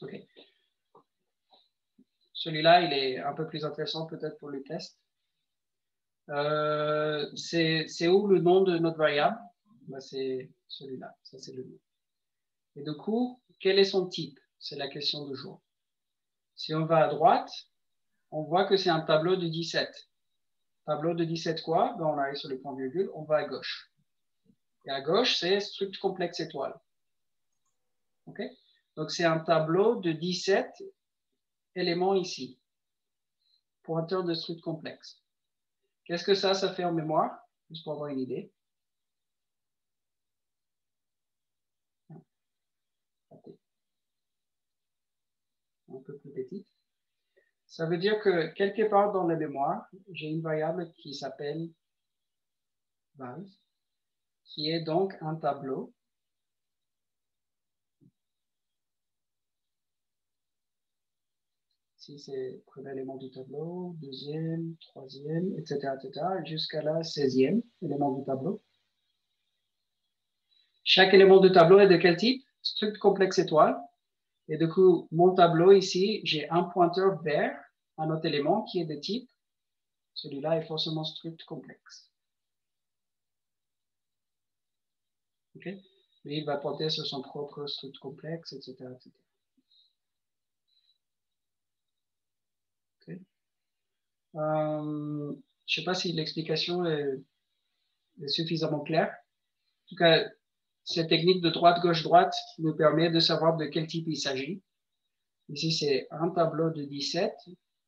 OK. Celui-là, il est un peu plus intéressant peut-être pour le test. C'est où le nom de notre variable? Ben, c'est celui-là. Ça, c'est le nom. Et du coup, quel est son type? C'est la question du jour. Si on va à droite, on voit que c'est un tableau de 17. Tableau de 17 quoi? Ben, on arrive sur le point virgule, on va à gauche. Et à gauche, c'est struct complexe étoile. OK? Donc, c'est un tableau de 17 éléments ici. Pointeur de struct complexe. Qu'est-ce que ça fait en mémoire? Juste pour avoir une idée. Un peu plus petite. Ça veut dire que quelque part dans la mémoire, j'ai une variable qui s'appelle val, qui est donc un tableau ici c'est le premier élément du tableau, deuxième, troisième, etc., jusqu'à la 16e élément du tableau. Chaque élément du tableau est de quel type? Struct complexe étoile. Et du coup, mon tableau ici, j'ai un pointeur vers un autre élément qui est de type. Celui-là est forcément struct complexe. OK? Mais il va pointer sur son propre struct complexe, etc., etc. Okay. Je ne sais pas si l'explication est suffisamment claire. En tout cas, cette technique de droite-gauche-droite nous permet de savoir de quel type il s'agit. Ici, c'est un tableau de 17,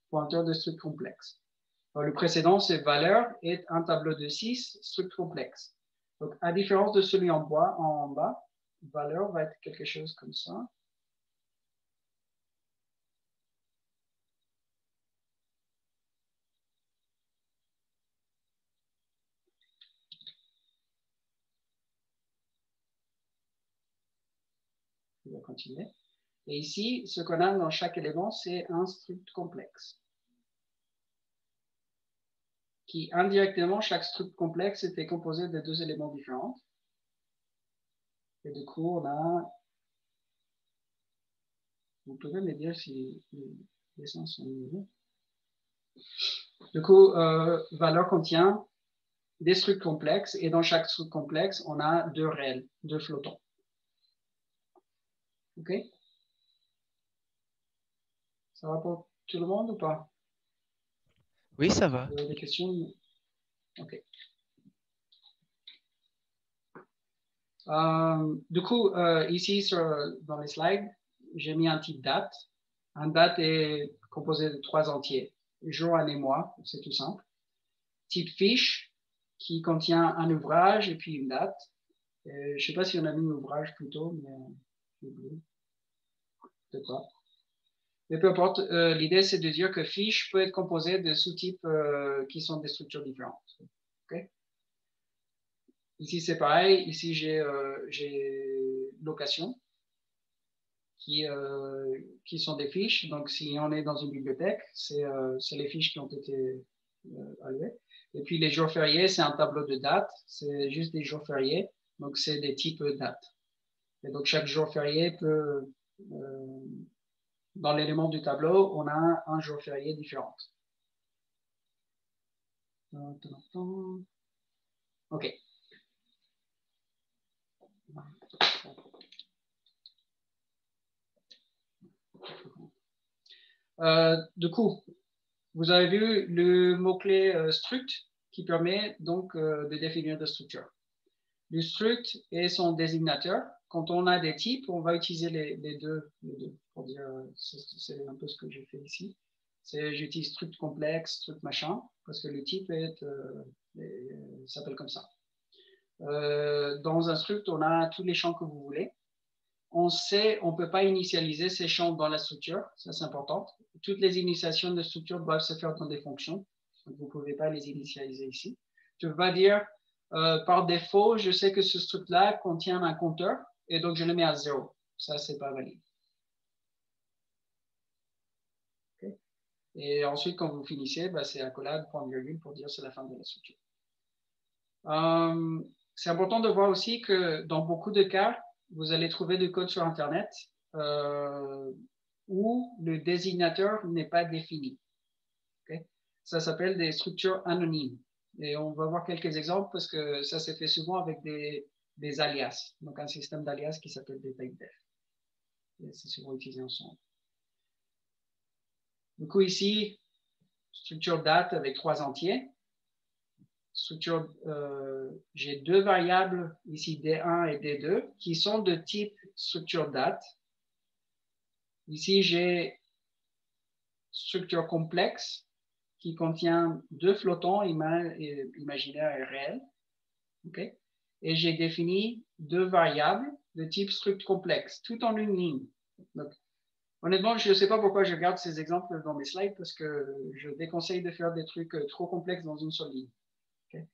pointeur de struct complexe. Alors, le précédent, c'est valeur est un tableau de 6, struct complexe. Donc, à différence de celui en bas, valeur va être quelque chose comme ça. On va continuer. Et ici, ce qu'on a dans chaque élément, c'est un struct complexe. Qui indirectement, chaque struct complexe était composé de deux éléments différents. Et du coup, on a... Vous pouvez me dire si les sens sont nouveaux. Du coup, valeur contient des structs complexes et dans chaque struct complexe, on a deux réels, deux flottants. OK? Ça va pour tout le monde ou pas? Oui, ça va. Vous avez des questions? OK. Du coup, ici dans les slides, j'ai mis un type date. Un date est composé de 3 entiers, jour, année, mois, c'est tout simple. Type fiche qui contient un ouvrage et puis une date. Je ne sais pas si on a mis un ouvrage plus tôt, mais j'ai oublié. Peut-être pas. Mais peu importe, l'idée c'est de dire que fiche peut être composée de sous-types qui sont des structures différentes. Okay? Ici c'est pareil, ici j'ai location qui sont des fiches. Donc si on est dans une bibliothèque, c'est les fiches qui ont été allouées. Et puis les jours fériés, c'est un tableau de date, c'est juste des jours fériés, donc c'est des types dates. Et donc chaque jour férié peut dans l'élément du tableau, on a un jour férié différent. OK. Du coup, vous avez vu le mot-clé struct qui permet donc de définir des structures. Le struct est son désignateur. Quand on a des types, on va utiliser les deux pour dire, c'est un peu ce que j'ai fait ici. J'utilise struct complexe, struct machin, parce que le type s'appelle comme ça. Dans un struct, on a tous les champs que vous voulez. On ne peut pas initialiser ces champs dans la structure, ça c'est important. Toutes les initiations de structure doivent se faire dans des fonctions, donc vous ne pouvez pas les initialiser ici. Tu ne peux pas dire, par défaut, je sais que ce struct-là contient un compteur, et donc je le mets à 0. Ça, c'est pas valide. Okay. Et ensuite, quand vous finissez, c'est accolade, point virgule, pour dire c'est la fin de la structure. C'est important de voir aussi que dans beaucoup de cas, vous allez trouver du code sur Internet où le désignateur n'est pas défini. Okay? Ça s'appelle des structures anonymes. Et on va voir quelques exemples parce que ça s'est fait souvent avec des alias. Donc un système d'alias qui s'appelle des typedef. C'est souvent utilisé ensemble. Du coup ici, structure date avec 3 entiers. Structure, j'ai 2 variables ici D1 et D2 qui sont de type structure date. Ici, j'ai structure complexe qui contient 2 flottants imaginaires et réels. Okay? Et j'ai défini 2 variables de type struct complexe, tout en une ligne. Donc, honnêtement, je ne sais pas pourquoi je garde ces exemples dans mes slides parce que je déconseille de faire des trucs trop complexes dans une seule ligne. Okay?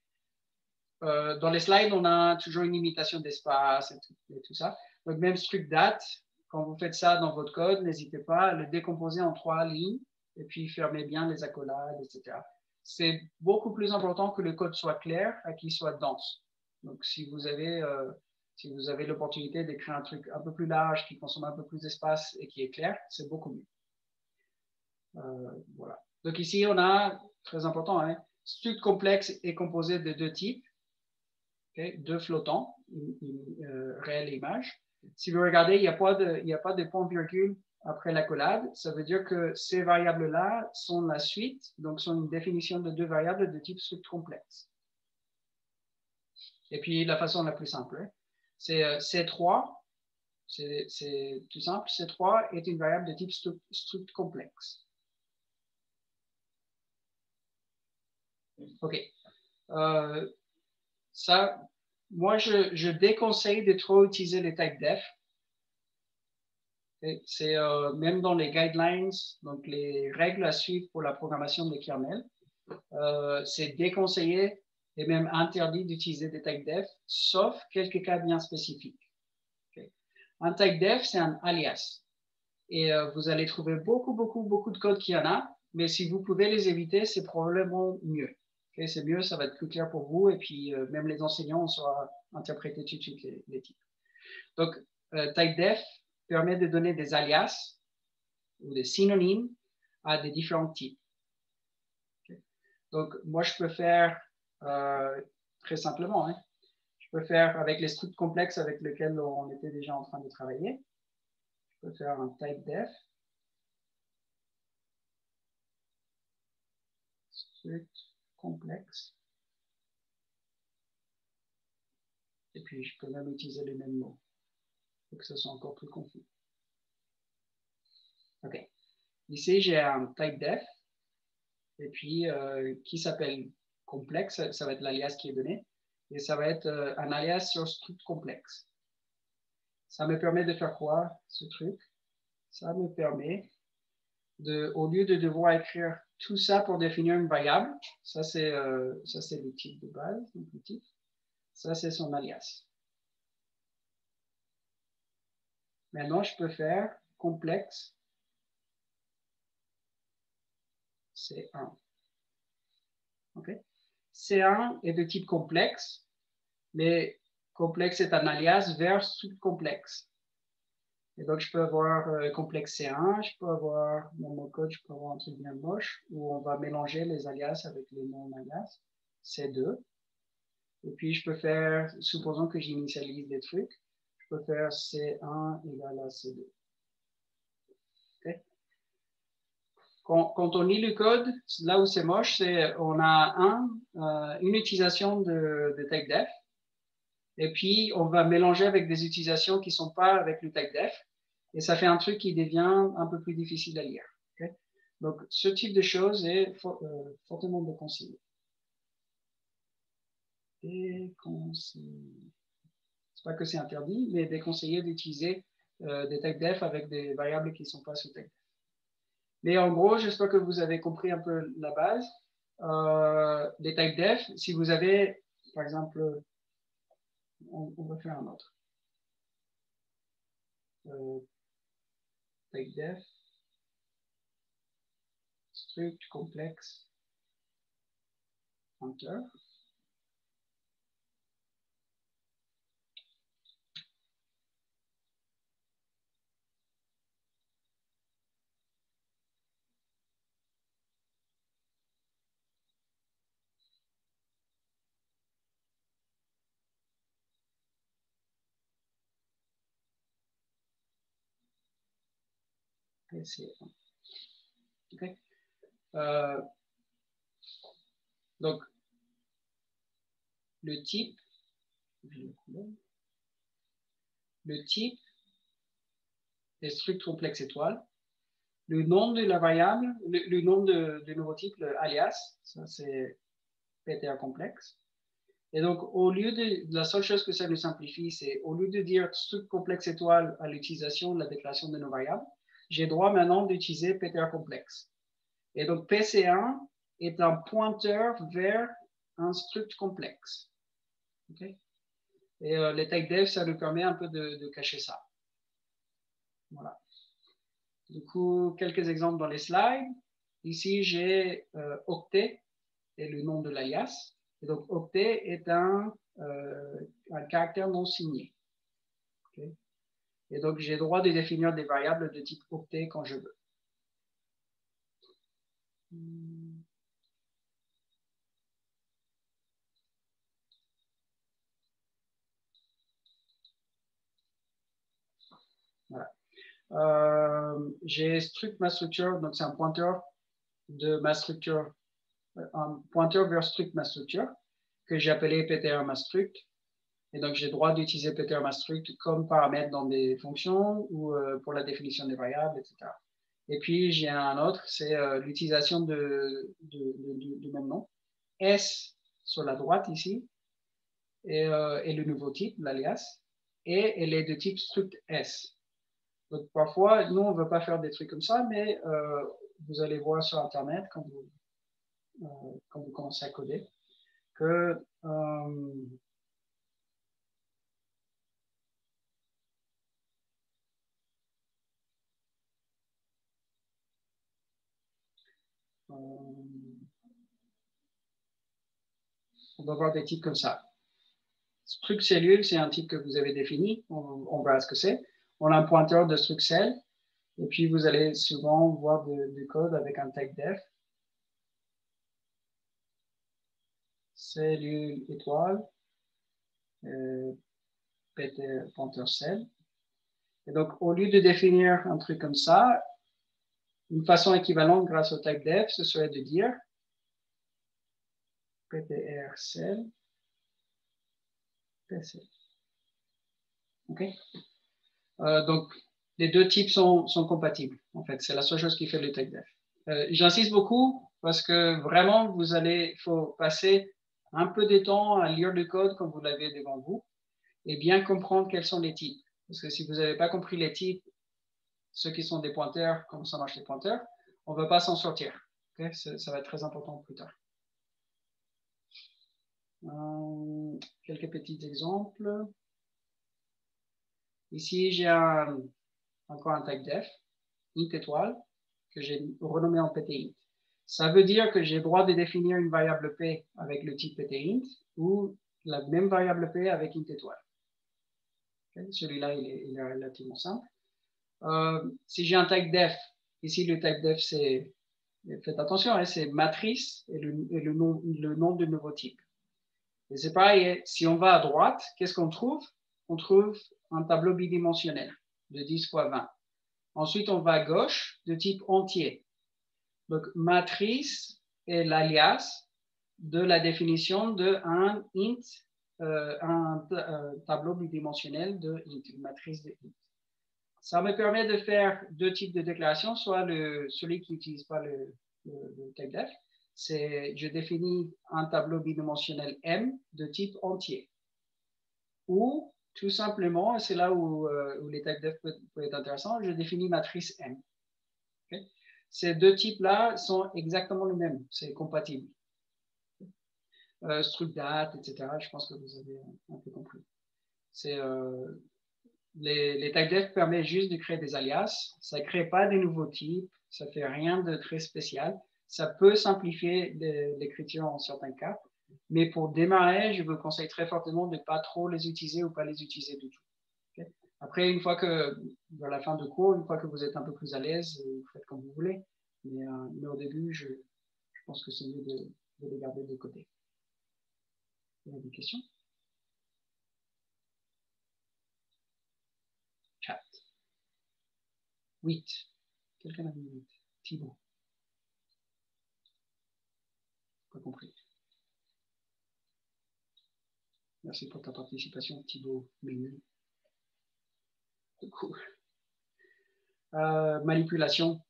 Dans les slides, on a toujours une limitation d'espace et tout ça. Donc, même struct date, quand vous faites ça dans votre code, n'hésitez pas à le décomposer en 3 lignes et puis fermez bien les accolades, etc. C'est beaucoup plus important que le code soit clair et qu'il soit dense. Donc, si vous avez l'opportunité d'écrire un truc un peu plus large, qui consomme un peu plus d'espace et qui est clair, c'est beaucoup mieux. Voilà. Donc ici, on a, très important, hein, struct complexe est composé de 2 types. Okay, 2 flottants, réel et image. Si vous regardez, il n'y a pas de point-virgule après l'accolade. Ça veut dire que ces variables-là sont la suite, donc sont une définition de 2 variables de type struct complexe. Et puis, la façon la plus simple, c'est C3, c'est tout simple, C3 est une variable de type struct complexe. OK. Ça, moi, je déconseille de trop utiliser les typedef. C'est même dans les guidelines, donc les règles à suivre pour la programmation des kernels, c'est déconseillé et même interdit d'utiliser des typedef, sauf quelques cas bien spécifiques. Okay. Un typedef, c'est un alias. Et vous allez trouver beaucoup de code qu'il y en a, mais si vous pouvez les éviter, c'est probablement mieux. Okay, c'est mieux, ça va être plus clair pour vous, et puis même les enseignants, on saura interpréter tout de suite les types. Donc, typedef permet de donner des alias ou des synonymes à des différents types. Okay. Donc, moi, je peux faire très simplement, hein, je peux faire avec les structs complexes avec lesquels on était déjà en train de travailler, je peux faire un typedef. Struct complexe. Et puis, je peux même utiliser les mêmes mots pour que ce soit encore plus confus. OK. Ici, j'ai un typedef et puis qui s'appelle complexe. Ça va être l'alias qui est donné. Et ça va être un alias sur struct complexe. Ça me permet de faire quoi, ce truc? Ça me permet au lieu de devoir écrire tout ça pour définir une variable, ça c'est le type de base, donc le type. Ça c'est son alias. Maintenant, je peux faire complexe C1. Okay. C1 est de type complexe, mais complexe est un alias vers struct complexe. Et donc, je peux avoir complexe C1, je peux avoir, dans mon code, je peux avoir un truc bien moche où on va mélanger les alias avec les non-alias, C2. Et puis, je peux faire, supposons que j'initialise des trucs, je peux faire C1 égale à C2. Okay? Quand on lit le code, là où c'est moche, c'est on a une utilisation de TypeDef, et puis on va mélanger avec des utilisations qui ne sont pas avec le TypeDef, et ça fait un truc qui devient un peu plus difficile à lire. Okay? Donc, ce type de choses est fortement déconseillé. Déconseillé. C'est pas que c'est interdit, mais déconseillé d'utiliser des TypeDef avec des variables qui ne sont pas sous TypeDef. Mais en gros, j'espère que vous avez compris un peu la base. Les TypeDef, si vous avez, par exemple, on va faire un autre. TypeDef, struct complex pointer. Okay. Donc, le type est struct complexe étoile. Le nom de la variable, le nom de nouveau type, le alias, ça c'est PTR complexe. Et donc, au lieu de la seule chose que ça nous simplifie, c'est au lieu de dire struct complexe étoile à l'utilisation de la déclaration de nos variables, j'ai droit maintenant d'utiliser PTR complexe. Et donc, PC1 est un pointeur vers un struct complexe. Okay? Et les TypeDef, ça nous permet un peu de cacher ça. Voilà. Du coup, quelques exemples dans les slides. Ici, j'ai octet et le nom de l'alias. Et donc, octet est un caractère non signé. Okay? Et donc, j'ai le droit de définir des variables de type octet quand je veux. Voilà. J'ai struct ma structure, donc c'est un pointeur de ma structure, un pointeur vers struct ma structure que j'ai appelé ptr ma struct. Et donc, j'ai le droit d'utiliser ptr ma struct comme paramètre dans des fonctions ou pour la définition des variables, etc. Et puis, j'ai un autre, c'est l'utilisation du même nom. S sur la droite ici, et le nouveau type, l'alias, et elle est de type struct S. Donc, parfois, nous, on ne veut pas faire des trucs comme ça, mais vous allez voir sur Internet, quand vous commencez à coder, que on va voir des types comme ça. Struct cellule, c'est un type que vous avez défini. On verra ce que c'est. On a un pointeur de struct cell. Et puis, vous allez souvent voir du code avec un TypeDef. Cellule étoile. Pointeur cell. Et donc, au lieu de définir un truc comme ça, une façon équivalente grâce au TypeDef, ce serait de dire ptr cell. OK? Donc, les deux types sont compatibles, en fait. C'est la seule chose qui fait le TypeDef. J'insiste beaucoup parce que vraiment, il faut passer un peu de temps à lire le code comme vous l'avez devant vous et bien comprendre quels sont les types. Parce que si vous n'avez pas compris les types, ceux qui sont des pointeurs, comment ça marche les pointeurs, on ne va pas s'en sortir. Okay? Ça va être très important plus tard. Quelques petits exemples. Ici, j'ai encore un TypeDef, int étoile, que j'ai renommé en ptint. Ça veut dire que j'ai le droit de définir une variable p avec le type ptint ou la même variable p avec int étoile. Okay? Celui-là, il est relativement simple. Si j'ai un type def, ici le type def c'est, faites attention, hein, c'est matrice et le nom du nouveau type. Et c'est pareil, si on va à droite, qu'est-ce qu'on trouve? On trouve un tableau bidimensionnel de 10 fois 20. Ensuite, on va à gauche de type entier. Donc, matrice est l'alias de la définition d'un int, un tableau bidimensionnel de int, une matrice de int. Ça me permet de faire deux types de déclarations, soit celui qui n'utilise pas le type def, c'est je définis un tableau bidimensionnel M de type entier. Ou tout simplement, c'est là où les types def peut être intéressant, je définis matrice M. Okay? Ces deux types-là sont exactement les mêmes, c'est compatible. Struct date, etc. Je pense que vous avez un peu compris. C'est les types def permettent juste de créer des alias. Ça ne crée pas de nouveaux types. Ça ne fait rien de très spécial. Ça peut simplifier l'écriture en certains cas. Mais pour démarrer, je vous conseille très fortement de ne pas trop les utiliser ou pas les utiliser du tout. Okay? Après, une fois que, vers la fin de cours, une fois que vous êtes un peu plus à l'aise, vous faites comme vous voulez. Mais au début, je pense que c'est mieux de les garder de côté. Il y a des questions? Chat. 8. Quelqu'un a dit 8. Thibaut. Pas compris. Merci pour ta participation, Thibaut Ménul. Cool. Manipulation.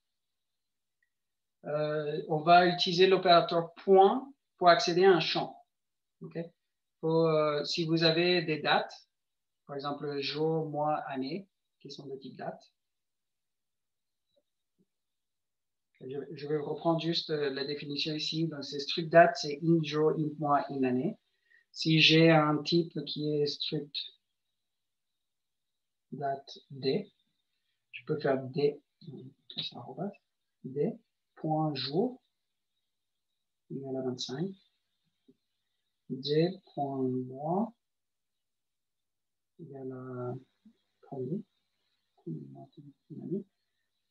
On va utiliser l'opérateur point pour accéder à un champ. Okay? Si vous avez des dates, par exemple jour, mois, année, qui sont de type date. Je vais reprendre juste la définition ici. Donc, c'est struct date, c'est int jour, int mois, int année. Si j'ai un type qui est struct date D, je peux faire D, D, point jour, égal à 25, D, point mois, égal à 1er,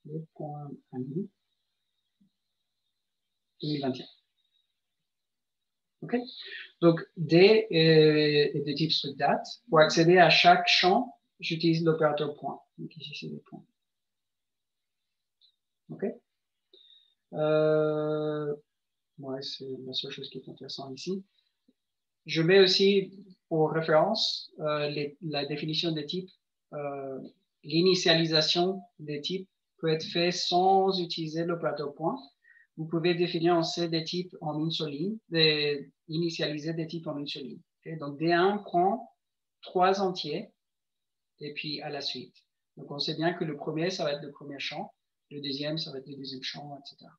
D, point année, 2021. OK? Donc, D est de type struct date. Pour accéder à chaque champ, j'utilise l'opérateur point. Donc, ici, c'est le point. OK? Ouais, c'est la seule chose qui est intéressante ici. Je mets aussi pour référence la définition des types. L'initialisation des types peut être faite sans utiliser l'opérateur point. Vous pouvez définir en C des types en une seule ligne, initialiser des types en une seule ligne. Okay? Donc, D1 prend 3 entiers et puis à la suite. Donc, on sait bien que le premier, ça va être le premier champ, le deuxième, ça va être le deuxième champ, etc.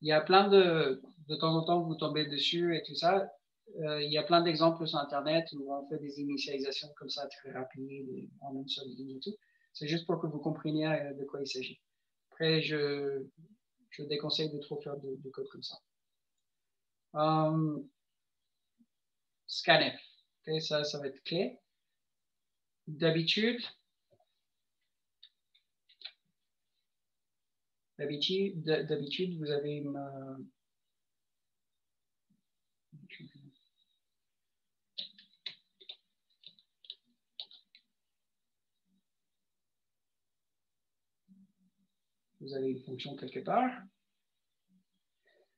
Il y a plein de temps en temps, vous tombez dessus et tout ça. Il y a plein d'exemples sur Internet où on fait des initialisations comme ça très rapides, en une seule ligne et tout. C'est juste pour que vous compreniez de quoi il s'agit. Après, je déconseille de trop faire de code comme ça. Scanf. Okay, ça va être clé. D'habitude, vous avez une... Vous avez une fonction quelque part.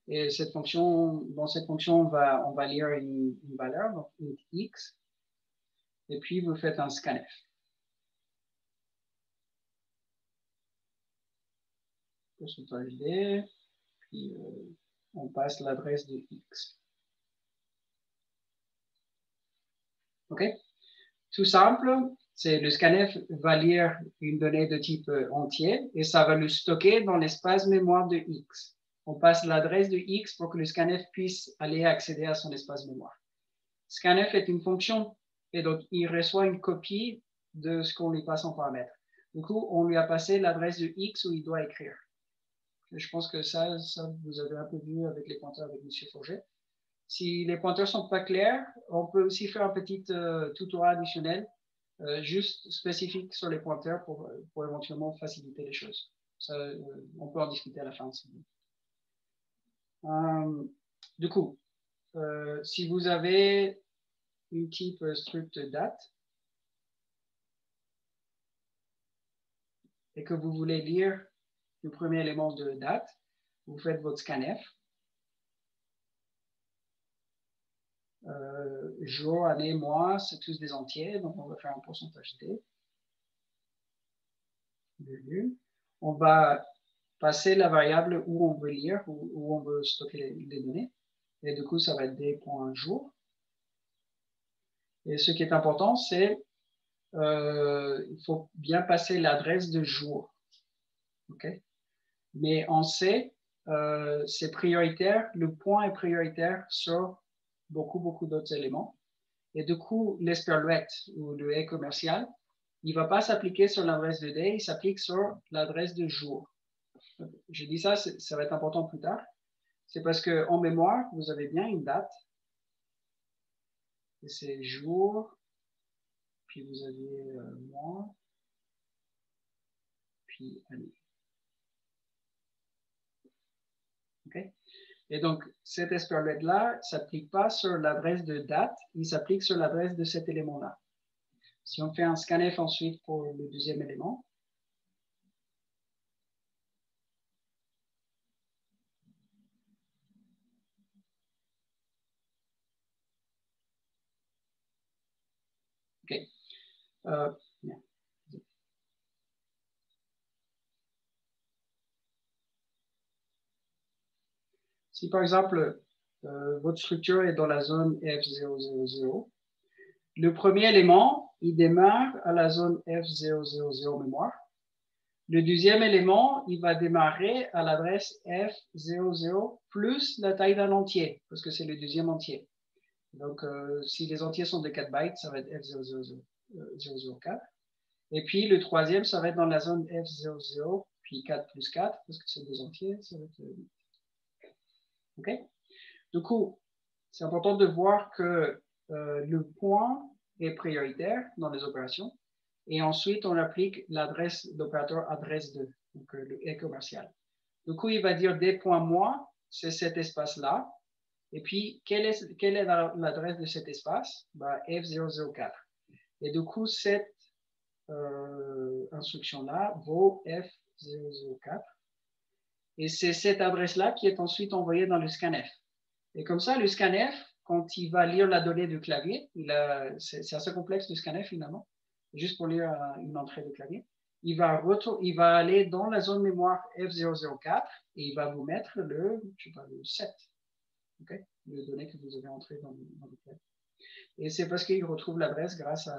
Et cette fonction, dans cette fonction, on va lire une valeur, donc int x. Et puis, vous faites un scanf. Pourcentage D, puis on passe l'adresse de x. OK? Tout simple, c'est le scanf va lire une donnée de type entier et ça va le stocker dans l'espace mémoire de x. On passe l'adresse de x pour que le scanf puisse aller accéder à son espace mémoire. Scanf est une fonction et donc il reçoit une copie de ce qu'on lui passe en paramètre. Du coup, on lui a passé l'adresse de x où il doit écrire. Et je pense que ça, vous avez un peu vu avec les pointeurs avec M. Forget. Si les pointeurs ne sont pas clairs, on peut aussi faire un petit tutoriel additionnel juste spécifique sur les pointeurs pour éventuellement faciliter les choses. Ça, on peut en discuter à la fin. Du coup, si vous avez une type struct date et que vous voulez lire le premier élément de date, vous faites votre scanf. Jour, année, mois, c'est tous des entiers, donc on va faire un pourcentage D. On va passer la variable où on veut lire, où on veut stocker les données. Et du coup, ça va être D.jour. Et ce qui est important, c'est il faut bien passer l'adresse de jour. Okay? Mais on sait, c'est prioritaire, le point est prioritaire sur beaucoup d'autres éléments. Et du coup, l'esperluette ou le haie commercial, il ne va pas s'appliquer sur l'adresse de D, il s'applique sur l'adresse de jour. Je dis ça, ça va être important plus tard. C'est parce qu'en mémoire, vous avez bien une date. Et c'est jour, puis vous avez mois, puis année. Okay? Et donc, cet esperluette-là ne s'applique pas sur l'adresse de date, il s'applique sur l'adresse de cet élément-là. Si on fait un scanf ensuite pour le deuxième élément, OK. Bien. Si par exemple, votre structure est dans la zone F000, le premier élément, il démarre à la zone F000 mémoire. Le deuxième élément, il va démarrer à l'adresse F00 plus la taille d'un entier, parce que c'est le deuxième entier. Donc, si les entiers sont de 4 bytes, ça va être F004. Et puis, le troisième, ça va être dans la zone F00, puis 4 plus 4, parce que c'est deux entiers, ça va être 8. OK? Du coup, c'est important de voir que le point est prioritaire dans les opérations. Et ensuite, on applique l'adresse, l'opérateur adresse 2, donc le haie commercial. Du coup, il va dire des.mois, c'est cet espace-là. Et puis, quelle est l'adresse de cet espace? Bah, F004. Et du coup, cette instruction-là vaut F004. Et c'est cette adresse-là qui est ensuite envoyée dans le scanf. Et comme ça, le scanf, quand il va lire la donnée du clavier, c'est assez complexe le scanf finalement, juste pour lire une entrée de clavier, il va aller dans la zone mémoire F004 et il va vous mettre le 7, okay? Le données que vous avez entré dans le clavier. Et c'est parce qu'il retrouve l'adresse grâce à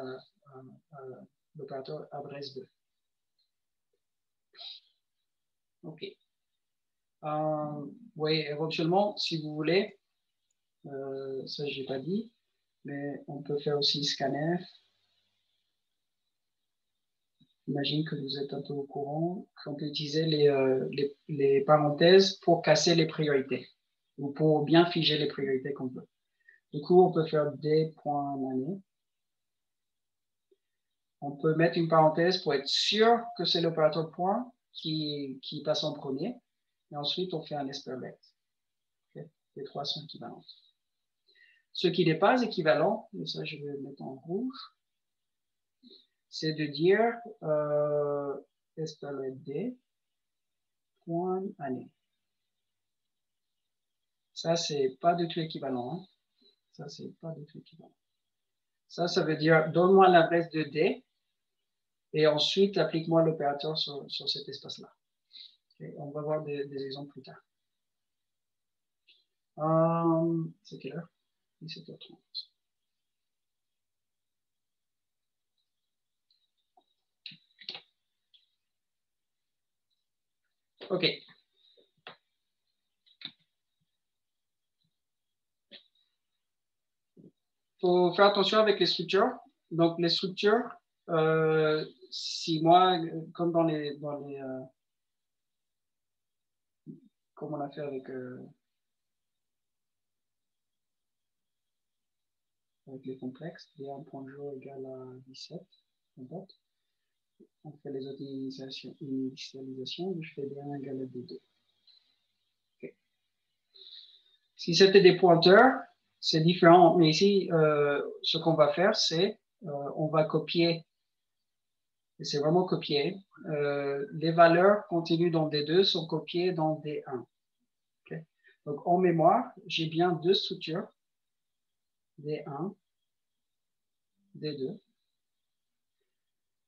l'opérateur adresse 2. OK. Oui, éventuellement, si vous voulez, ça je n'ai pas dit, mais on peut faire aussi scanf. J'imagine que vous êtes un peu au courant qu'on peut utiliser les parenthèses pour casser les priorités ou pour bien figer les priorités qu'on veut. Du coup, on peut faire des.année. On peut mettre une parenthèse pour être sûr que c'est l'opérateur point qui passe en premier. Et ensuite, on fait un esperluette. Okay? Les trois sont équivalents. Ce qui n'est pas équivalent, et ça je vais le mettre en rouge, c'est de dire esperluette D point année. Ça, c'est pas du tout équivalent. Hein? Ça, c'est pas du tout équivalent. Ça veut dire donne-moi l'adresse de D et ensuite applique-moi l'opérateur sur cet espace-là. Okay? On va voir des exemples plus tard. C'est quelle heure? 17h30. OK. Il faut faire attention avec les structures. Donc, les structures, si moi, comme comme on a fait avec les complexes, D1.jour égale à 17. n'importe. On fait les autres initialisations, je fais D1 égale à D2. Okay. Si c'était des pointeurs, c'est différent, mais ici, ce qu'on va faire, c'est on va copier, et c'est vraiment copier, les valeurs contenues dans D2 sont copiées dans D1. Okay. Donc, en mémoire, j'ai bien deux structures, D1, D2.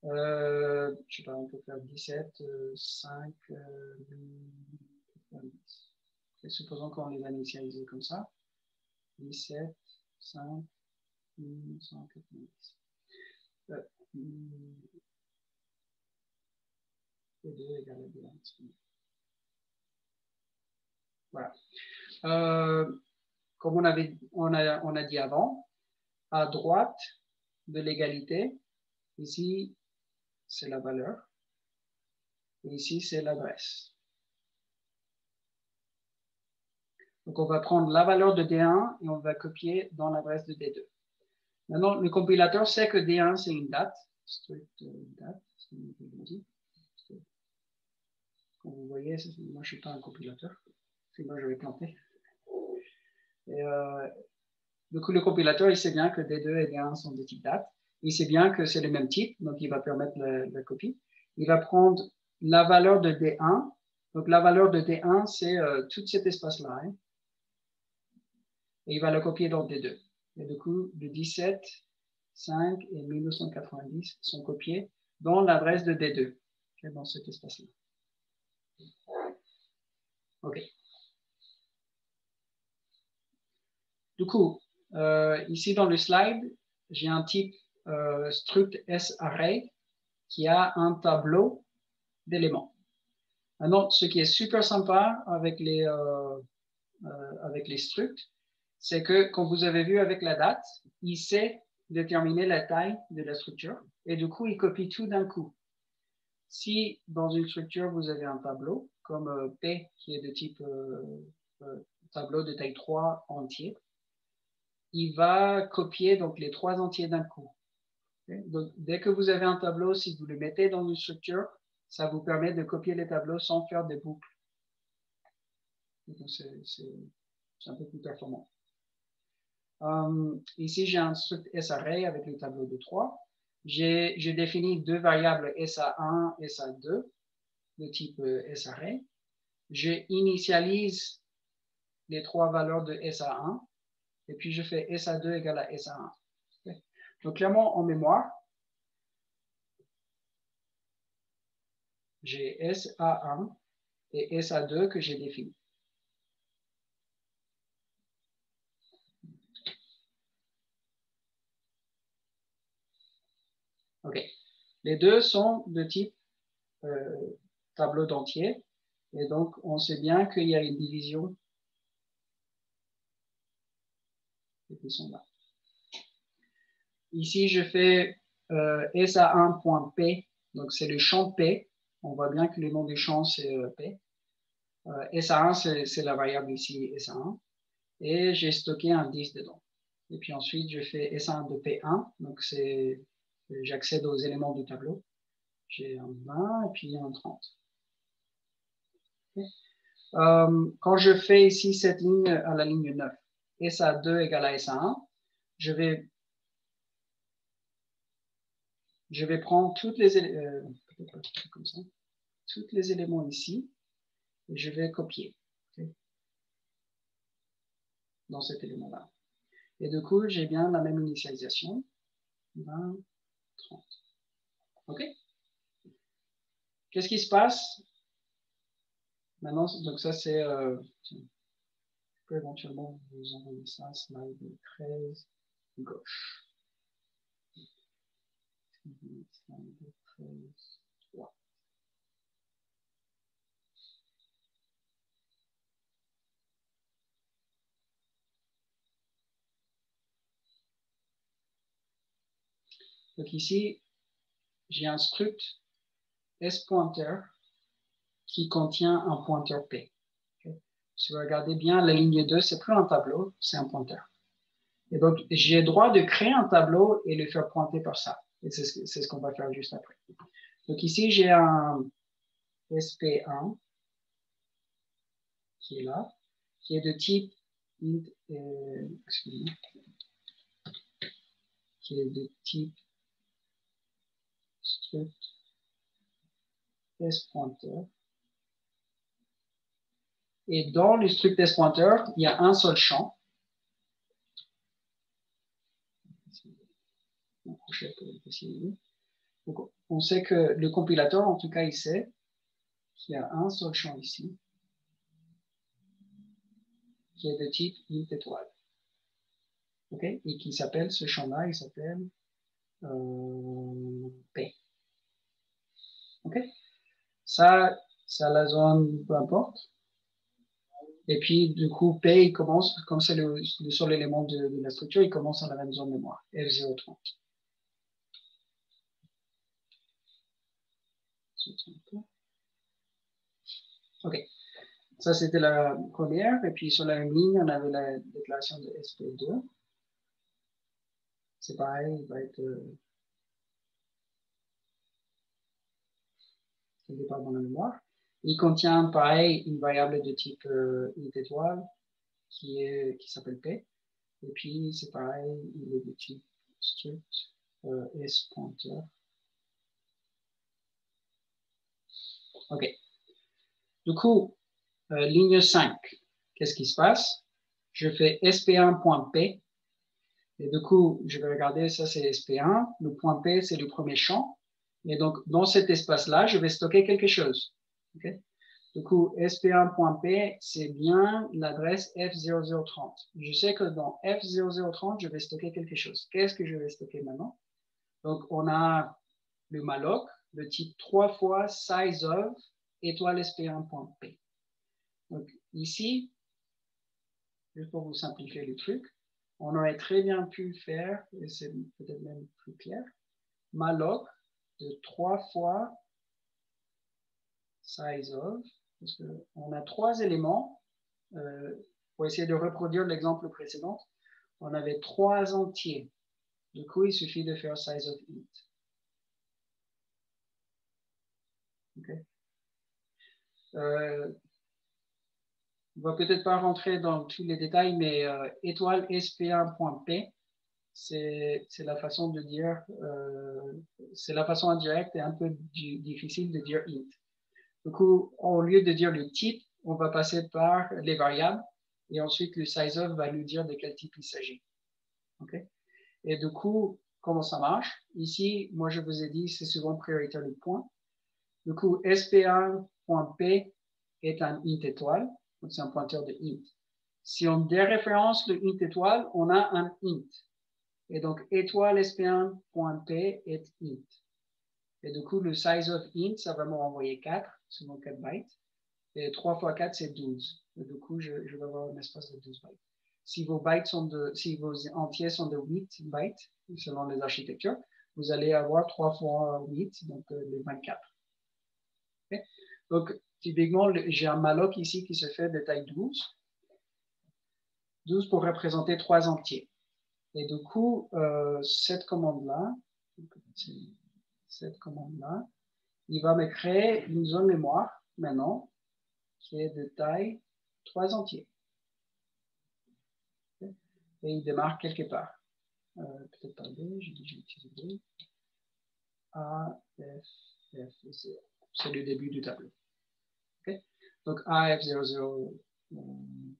Je sais pas, on peut faire 17, 5, 90. Et supposons qu'on les a initialisés comme ça. 17, 5, 1990. Et 2 égale à 2. Voilà. Comme on a dit avant, à droite de l'égalité, ici, c'est la valeur. Et ici, c'est l'adresse. Donc, on va prendre la valeur de D1 et on va copier dans l'adresse de D2. Maintenant, le compilateur sait que D1, c'est une date. Struct date, comme vous voyez, moi, je ne suis pas un compilateur. Sinon, je vais planter. Et, du coup, le compilateur, il sait bien que D2 et D1 sont de type date. Il sait bien que c'est le même type, donc il va permettre la copie. Il va prendre la valeur de D1. Donc, la valeur de D1, c'est tout cet espace-là. Hein. Et il va le copier dans D2. Et du coup, le 17, 5 et 1990 sont copiés dans l'adresse de D2, okay, dans cet espace-là. OK. Du coup, ici dans le slide, j'ai un type struct sArray qui a un tableau d'éléments. Maintenant, ce qui est super sympa avec les structs, c'est que, comme vous avez vu avec la date, il sait déterminer la taille de la structure et du coup, il copie tout d'un coup. Si dans une structure, vous avez un tableau, comme P, qui est de type tableau de taille 3 entier, il va copier donc les 3 entiers d'un coup. Okay? Donc, dès que vous avez un tableau, si vous le mettez dans une structure, ça vous permet de copier les tableaux sans faire des boucles. C'est un peu plus performant. Ici, j'ai un struct sArray avec le tableau de 3. J'ai défini deux variables SA1 et SA2 de type sArray. Je initialise les 3 valeurs de SA1 et puis je fais SA2 égale à SA1. Okay. Donc, clairement, en mémoire, j'ai SA1 et SA2 que j'ai défini. OK. Les deux sont de type tableau d'entier. Et donc, on sait bien qu'il y a une division. Qui sont là. Ici, je fais SA1.p. Donc, c'est le champ P. On voit bien que le nom du champ, c'est P. SA1, c'est la variable ici, SA1. Et j'ai stocké un 10 dedans. Et puis ensuite, je fais SA1 de P1. Donc, j'accède aux éléments du tableau. J'ai un 20 et puis un 30. Okay. Quand je fais ici cette ligne à la ligne 9, SA2 égale à SA1, je vais prendre tous les éléments ici et je vais copier okay, dans cet élément-là. Et du coup, j'ai bien la même initialisation. 20, 30. OK? Qu'est-ce qui se passe? Maintenant, donc ça c'est... je peux éventuellement vous envoyer ça, slide 13, gauche. Slide 13, droite. Donc ici, j'ai un struct sPointer qui contient un pointeur P. Okay. Si vous regardez bien, la ligne 2, c'est plus un tableau, c'est un pointeur. Et donc, j'ai le droit de créer un tableau et le faire pointer par ça. Et c'est ce qu'on va faire juste après. Donc ici, j'ai un SP1 qui est là, qui est de type excusez-moi, qui est de type struct S-pointer. Et dans le struct S-pointer, il y a un seul champ. Donc, on sait que le compilateur, en tout cas, il sait qu'il y a un seul champ ici, qui est de type int étoile. Okay? Et qui s'appelle, ce champ-là, il s'appelle P. Ok? Ça, la zone, peu importe. Et puis, du coup, P, il commence, comme c'est le seul élément de la structure, il commence à la même zone mémoire, F030. Ok. Ça, c'était la première. Et puis, sur la même ligne, on avait la déclaration de SP2. C'est pareil, il va être quelque part dans la mémoire. Il contient, pareil, une variable de type int étoile qui s'appelle P. Et puis, c'est pareil, il est de type struct S-pointer. OK. Du coup, ligne 5, qu'est-ce qui se passe? Je fais sp1.p. Et du coup, je vais regarder, ça c'est sp1. Le point P, c'est le premier champ. Et donc, dans cet espace-là, je vais stocker quelque chose. Okay? Du coup, sp1.p, c'est bien l'adresse F0030. Je sais que dans F0030, je vais stocker quelque chose. Qu'est-ce que je vais stocker maintenant? Donc, on a le malloc, le type 3 fois size of étoile sp1.p. Donc, ici, juste pour vous simplifier le truc, on aurait très bien pu faire, et c'est peut-être même plus clair, malloc de 3 fois size of, parce qu'on a 3 éléments. Pour essayer de reproduire l'exemple précédent, on avait 3 entiers. Du coup, il suffit de faire size of int. Okay. On va peut-être pas rentrer dans tous les détails, mais étoile sp1.p, c'est la façon de dire, c'est la façon indirecte et un peu difficile de dire int. Du coup, au lieu de dire le type, on va passer par les variables et ensuite le size of va nous dire de quel type il s'agit. Okay? Et du coup, comment ça marche? Ici, moi je vous ai dit, c'est souvent prioritaire le point. Du coup, sp1.p est un int étoile, donc c'est un pointeur de int. Si on déréférence le int étoile, on a un int. Et donc, étoile sp1.p est int. Et du coup, le size of int, ça va me renvoyer 4, selon 4 bytes. Et 3 fois 4, c'est 12. Et du coup, je vais avoir un espace de 12 bytes. Si vos entiers sont de 8 bytes, selon les architectures, vous allez avoir 3 fois 8, donc les 24. Okay? Donc, typiquement, j'ai un malloc ici qui se fait de taille 12. 12 pour représenter 3 entiers. Et du coup, cette commande-là, il va me créer une zone mémoire, maintenant, qui est de taille 3 entiers. Okay? Et il démarre quelque part. Peut-être pas B, j'ai déjà utilisé B. A, F, F, 0. C'est le début du tableau. Okay? Donc A, F, 0, 0,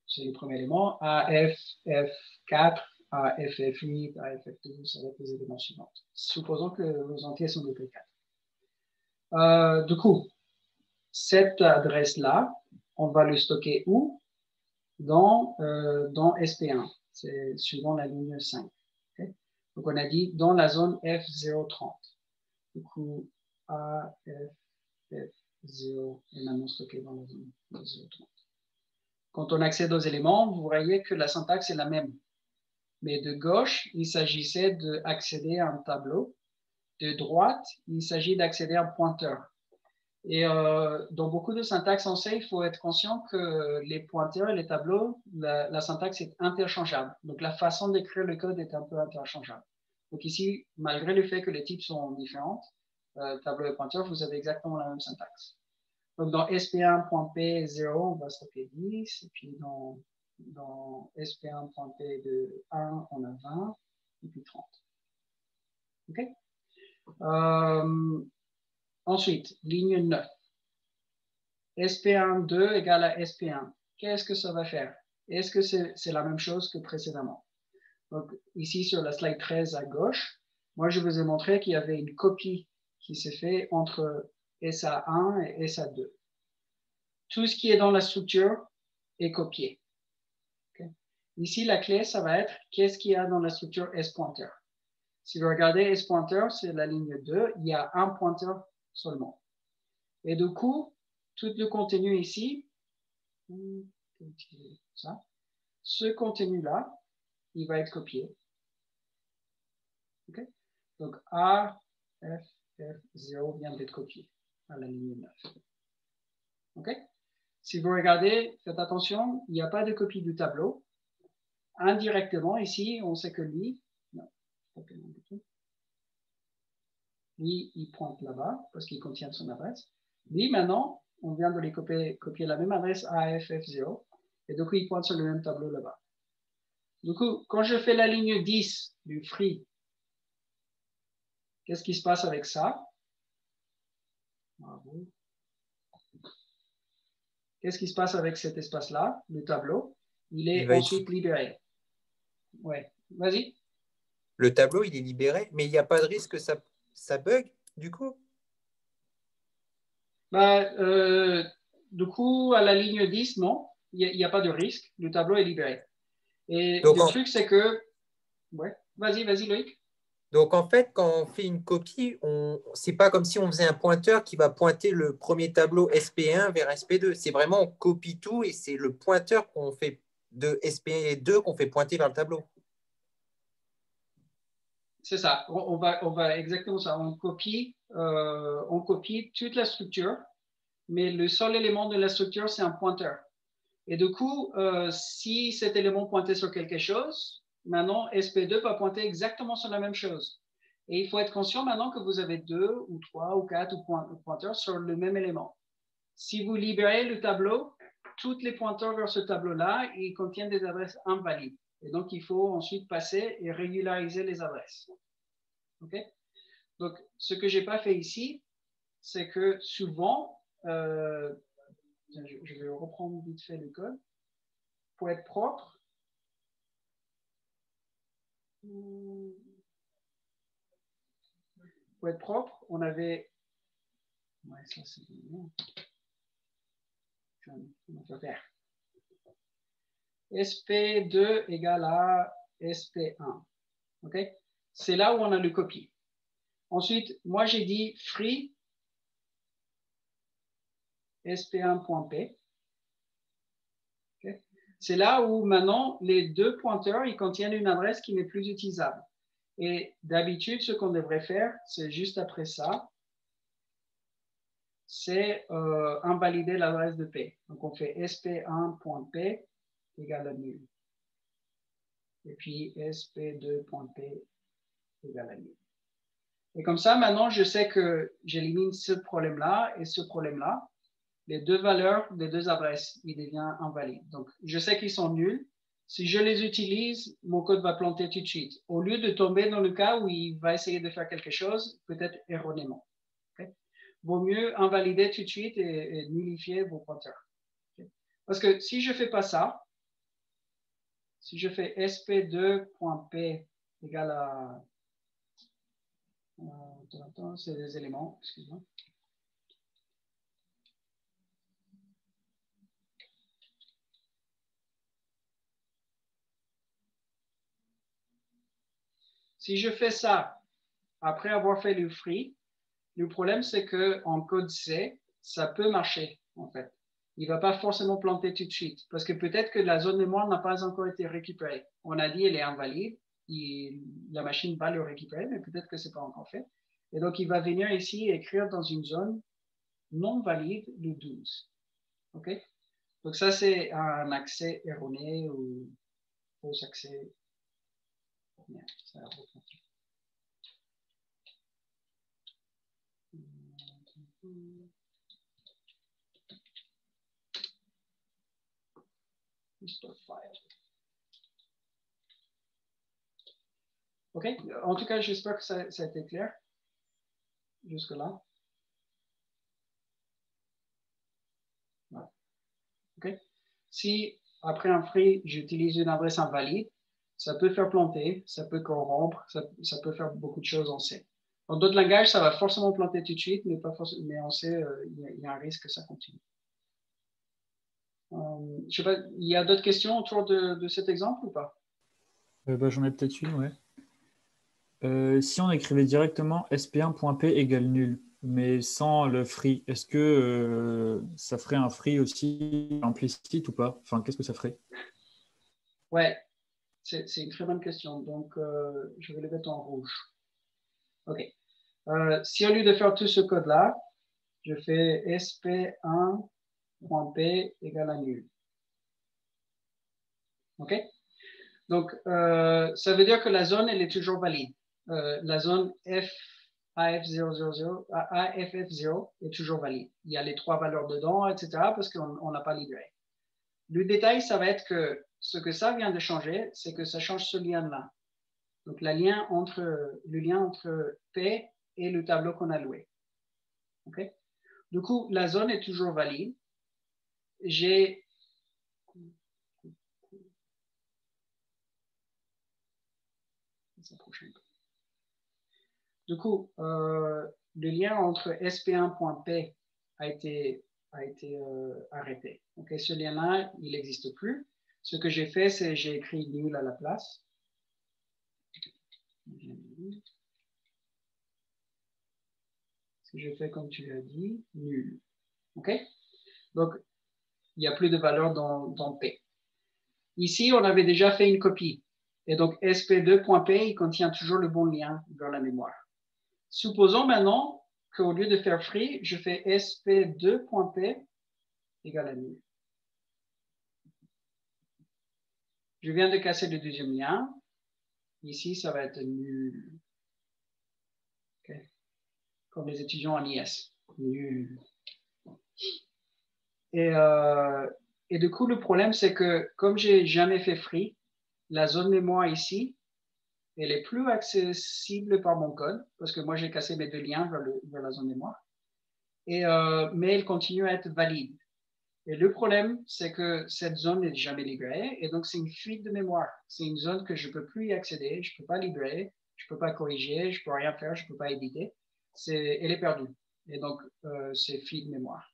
c'est le premier élément. A, F, F4, A, F, F8, A, F2, ça va être les éléments suivants. Supposons que vos entiers sont de P4. Du coup, cette adresse-là, on va le stocker où? Dans SP1. C'est suivant la ligne 5. Okay? Donc, on a dit dans la zone F030. Du coup, A, F, F0 est maintenant stocké dans la zone F030. Quand on accède aux éléments, vous voyez que la syntaxe est la même. Mais de gauche, il s'agissait d'accéder à un tableau. De droite, il s'agit d'accéder à un pointeur. Et dans beaucoup de syntaxes en C, il faut être conscient que les pointeurs et les tableaux, la syntaxe est interchangeable. Donc la façon d'écrire le code est un peu interchangeable. Donc ici, malgré le fait que les types sont différents, tableau et pointeur, vous avez exactement la même syntaxe. Donc dans sp1.p0, on va stocker 10, et puis dans sp1.p de 1, on a 20, et puis 30. OK? Ensuite, ligne 9. sp1.2 égale à sp1. Qu'est-ce que ça va faire? Est-ce que c'est la même chose que précédemment? Donc ici sur la slide 13 à gauche, moi je vous ai montré qu'il y avait une copie qui s'est faite entre SA1 et SA2. Tout ce qui est dans la structure est copié. Okay? Ici, la clé, ça va être qu'est-ce qu'il y a dans la structure S-pointer. Si vous regardez S-pointer, c'est la ligne 2, il y a un pointeur seulement. Et du coup, tout le contenu ici, ça, ce contenu-là, il va être copié. Okay? Donc, A, F, F0 vient d'être copié à la ligne 9. OK? Si vous regardez, faites attention, il n'y a pas de copie du tableau. Indirectement, ici, on sait que lui, il pointe là-bas parce qu'il contient son adresse. Lui, maintenant, on vient de lui copier la même adresse AFF0 et donc il pointe sur le même tableau là-bas. Du coup, quand je fais la ligne 10 du free, qu'est-ce qui se passe avec ça? Qu'est-ce qui se passe avec cet espace-là, le tableau? Il est ensuite libéré. Ouais, vas-y. Le tableau, il est libéré, mais il n'y a pas de risque que ça bug, du coup? Du coup, à la ligne 10, non, il n'y a pas de risque. Le tableau est libéré. Et Donc, le truc, c'est que... Ouais, vas-y, Loïc. Donc, en fait, quand on fait une copie, c'est pas comme si on faisait un pointeur qui va pointer le premier tableau SP1 vers SP2. C'est vraiment, on copie tout et c'est le pointeur qu'on fait de SP2 qu'on fait pointer vers le tableau. C'est ça. On va exactement ça. On copie toute la structure, mais le seul élément de la structure, c'est un pointeur. Et du coup, si cet élément pointait sur quelque chose, maintenant, SP2 va pointer exactement sur la même chose. Et il faut être conscient maintenant que vous avez 2 ou 3 ou 4 pointeurs sur le même élément. Si vous libérez le tableau, tous les pointeurs vers ce tableau-là, ils contiennent des adresses invalides. Et donc, il faut ensuite passer et régulariser les adresses. OK? Donc, ce que je n'ai pas fait ici, c'est que souvent, je vais reprendre vite fait le code. Pour être propre, on avait... Ouais, ça c'est bien. On va faire SP2 égale à SP1. OK? C'est là où on a le copie. Ensuite, moi j'ai dit free sp1.p. Okay? C'est là où maintenant les deux pointeurs ils contiennent une adresse qui n'est plus utilisable. Et d'habitude, ce qu'on devrait faire, c'est juste après ça, c'est invalider l'adresse de P. Donc on fait sp1.p égale à nul. Et puis sp2.p égale à nul. Et comme ça, maintenant, je sais que j'élimine ce problème-là et ce problème-là. Les deux valeurs des deux adresses, ils deviennent invalides. Donc, je sais qu'ils sont nuls. Si je les utilise, mon code va planter tout de suite. Au lieu de tomber dans le cas où il va essayer de faire quelque chose, peut-être erronément. Okay? Vaut mieux invalider tout de suite et nullifier vos pointeurs. Okay? Parce que si je ne fais pas ça, si je fais sp2.p égale à... c'est des éléments, excuse-moi. Si je fais ça après avoir fait le free, le problème c'est qu'en code C, ça peut marcher en fait. Il ne va pas forcément planter tout de suite parce que peut-être que la zone mémoire n'a pas encore été récupérée. On a dit elle est invalide, la machine va le récupérer, mais peut-être que ce n'est pas encore fait. Et donc il va venir ici et écrire dans une zone non valide le 12. OK? Donc ça c'est un accès erroné ou faux accès. Ça OK. En tout cas, j'espère que ça a été clair jusque-là. Voilà. OK. Si, après un free, j'utilise une adresse invalide, ça peut faire planter, ça peut corrompre, ça peut faire beaucoup de choses en C. Dans d'autres langages, ça va forcément planter tout de suite, mais en C, il y a un risque que ça continue. Je sais pas, il y a d'autres questions autour de cet exemple ou pas? J'en ai peut-être une, ouais. Si on écrivait directement sp1.p égale nul, mais sans le free, est-ce que ça ferait un free aussi implicite ou pas? Enfin, qu'est-ce que ça ferait? Ouais, c'est une très bonne question. Donc, je vais le mettre en rouge. OK. Si au lieu de faire tout ce code-là, je fais sp1.p égale à nul. OK? Donc, ça veut dire que la zone, elle est toujours valide. La zone AF000, AFF0 est toujours valide. Il y a les 3 valeurs dedans, etc., parce qu'on n'a pas libéré. Le détail, ça va être que ce que ça vient de changer, c'est que ça change ce lien-là. Donc, le lien entre P et le tableau qu'on a loué. OK? Du coup, la zone est toujours valide. J'ai Du coup, le lien entre sp1.p a été arrêté. Okay, ce lien-là, il n'existe plus. Ce que j'ai fait, c'est j'ai écrit nul à la place. Ce que je fais, comme tu l'as dit, nul. OK? Donc, il n'y a plus de valeur dans P. Ici, on avait déjà fait une copie. Et donc, sp2.p, il contient toujours le bon lien vers la mémoire. Supposons maintenant qu'au lieu de faire free, je fais sp2.p égale à nul. Je viens de casser le deuxième lien. Ici, ça va être nul. Okay. Comme les étudiants en IS. Nul. Et du coup, le problème, c'est que comme j'ai jamais fait free, la zone mémoire ici, elle est plus accessible par mon code, parce que moi, j'ai cassé mes 2 liens vers la zone mémoire. Mais elle continue à être valide. Et le problème, c'est que cette zone n'est jamais libérée, et donc c'est une fuite de mémoire. C'est une zone que je ne peux plus y accéder, je ne peux pas libérer, je ne peux pas corriger, je ne peux rien faire, je ne peux pas éditer. Elle est perdue. Et donc, c'est fuite de mémoire.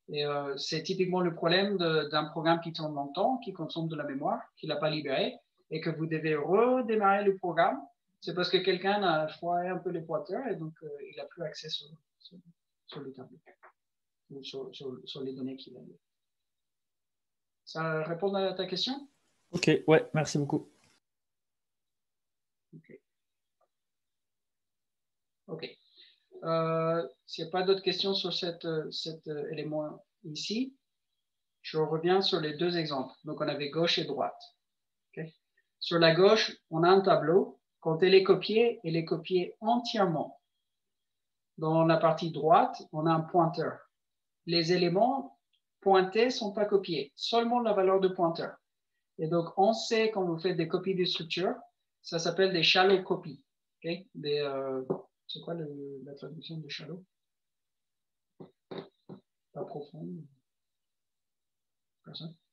Et c'est typiquement le problème d'un programme qui tourne longtemps, qui consomme de la mémoire, qui ne l'a pas libéré, et que vous devez redémarrer le programme. C'est parce que quelqu'un a foiré un peu les pointeurs, et donc il n'a plus accès sur le tableau, ou sur les données qu'il a lues. Ça répond à ta question? Ok, ouais, merci beaucoup. Ok. S'il n'y a pas d'autres questions sur cet élément ici, je reviens sur les 2 exemples. Donc, on avait gauche et droite. Okay. Sur la gauche, on a un tableau. Quand elle est copiée entièrement. Dans la partie droite, on a un pointeur. Les éléments pointés ne sont pas copiés, seulement la valeur de pointeur. Et donc, on sait quand vous faites des copies de structure, ça s'appelle des shallow copies. Okay? C'est quoi la traduction de shallow? Pas profonde.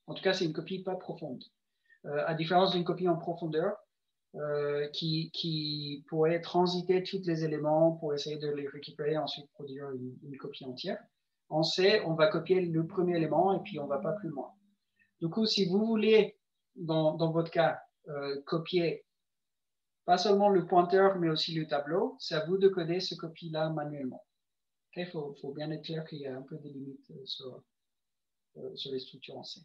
En tout cas, c'est une copie pas profonde. À différence d'une copie en profondeur, qui pourrait transiter tous les éléments pour essayer de les récupérer et ensuite produire une copie entière. On sait, on va copier le premier élément et puis on ne va pas plus loin. Du coup, si vous voulez, dans votre cas, copier pas seulement le pointeur, mais aussi le tableau, c'est à vous de coder ce copie-là manuellement. Il faut bien être clair qu'il y a un peu des limites sur les structures en C.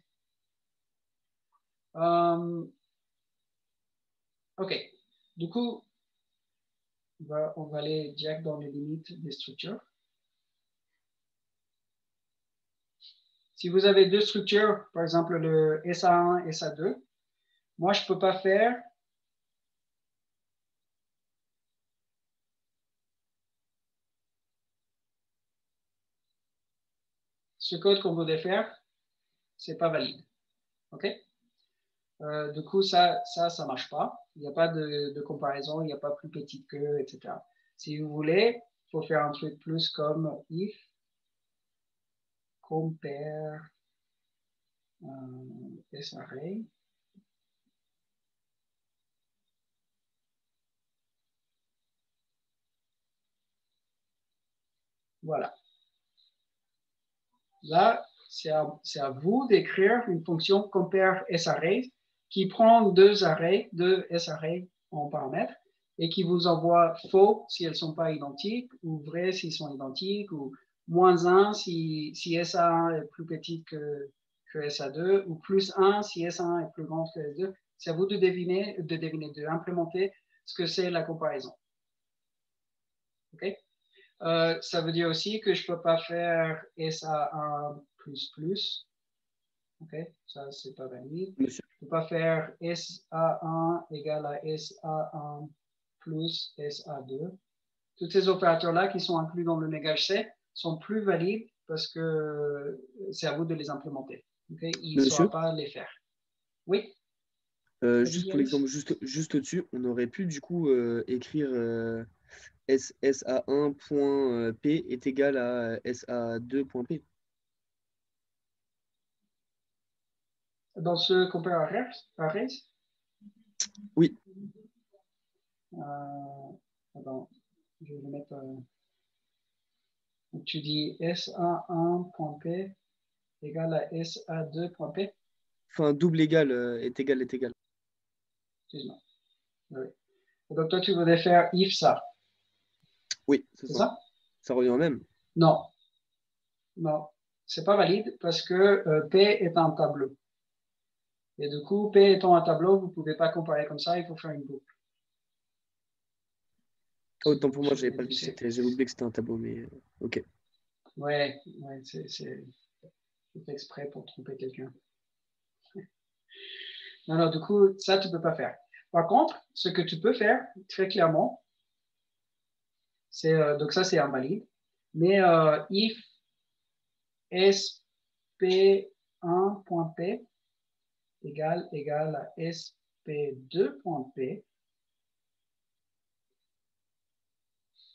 OK. Du coup, on va aller direct dans les limites des structures. Si vous avez 2 structures, par exemple le SA1 et SA2, moi, je ne peux pas faire ce code qu'on voulait faire, c'est pas valide. OK? Du coup, ça marche pas. Il n'y a pas de comparaison, il n'y a pas plus petite que, etc. Si vous voulez, il faut faire un truc plus comme if compare sArray. Voilà. Là, c'est à vous d'écrire une fonction compare sArray qui prend deux sArray en paramètres et qui vous envoie faux si elles ne sont pas identiques ou vrai s'ils sont identiques ou -1 si SA1 est plus petit que SA2 ou +1 si SA1 est plus grand que SA2. C'est à vous d'implémenter ce que c'est la comparaison. OK? Ça veut dire aussi que je ne peux pas faire SA1 plus. OK, ça, c'est pas valide. Monsieur. Je ne peux pas faire SA1 égale à SA1 plus SA2. Tous ces opérateurs-là qui sont inclus dans le langage C sont plus valides parce que c'est à vous de les implémenter. Okay? Il ne saura pas les faire. Oui? Juste pour l'exemple, juste au-dessus, on aurait pu du coup écrire SA1.p est égal à SA2.p. Dans ce compare arrays? Oui. Attends, je vais le mettre. Tu dis SA1.p égale à SA2.p? Enfin, double égal est égal est égal. Excuse-moi. Oui. Donc toi, tu voudrais faire if ça. Oui, c'est ça? Ça revient au même. Non. Non, c'est pas valide parce que P est un tableau. Et du coup, P étant un tableau, vous ne pouvez pas comparer comme ça, il faut faire une boucle. Autant pour moi, j'avais pas vu que j'avais oublié que c'était un tableau, mais ok. Ouais, c'est exprès pour tromper quelqu'un. Non, du coup, ça, tu ne peux pas faire. Par contre, ce que tu peux faire, très clairement, c'est, donc ça, c'est invalide, mais if sp1.p égale à sp2.p,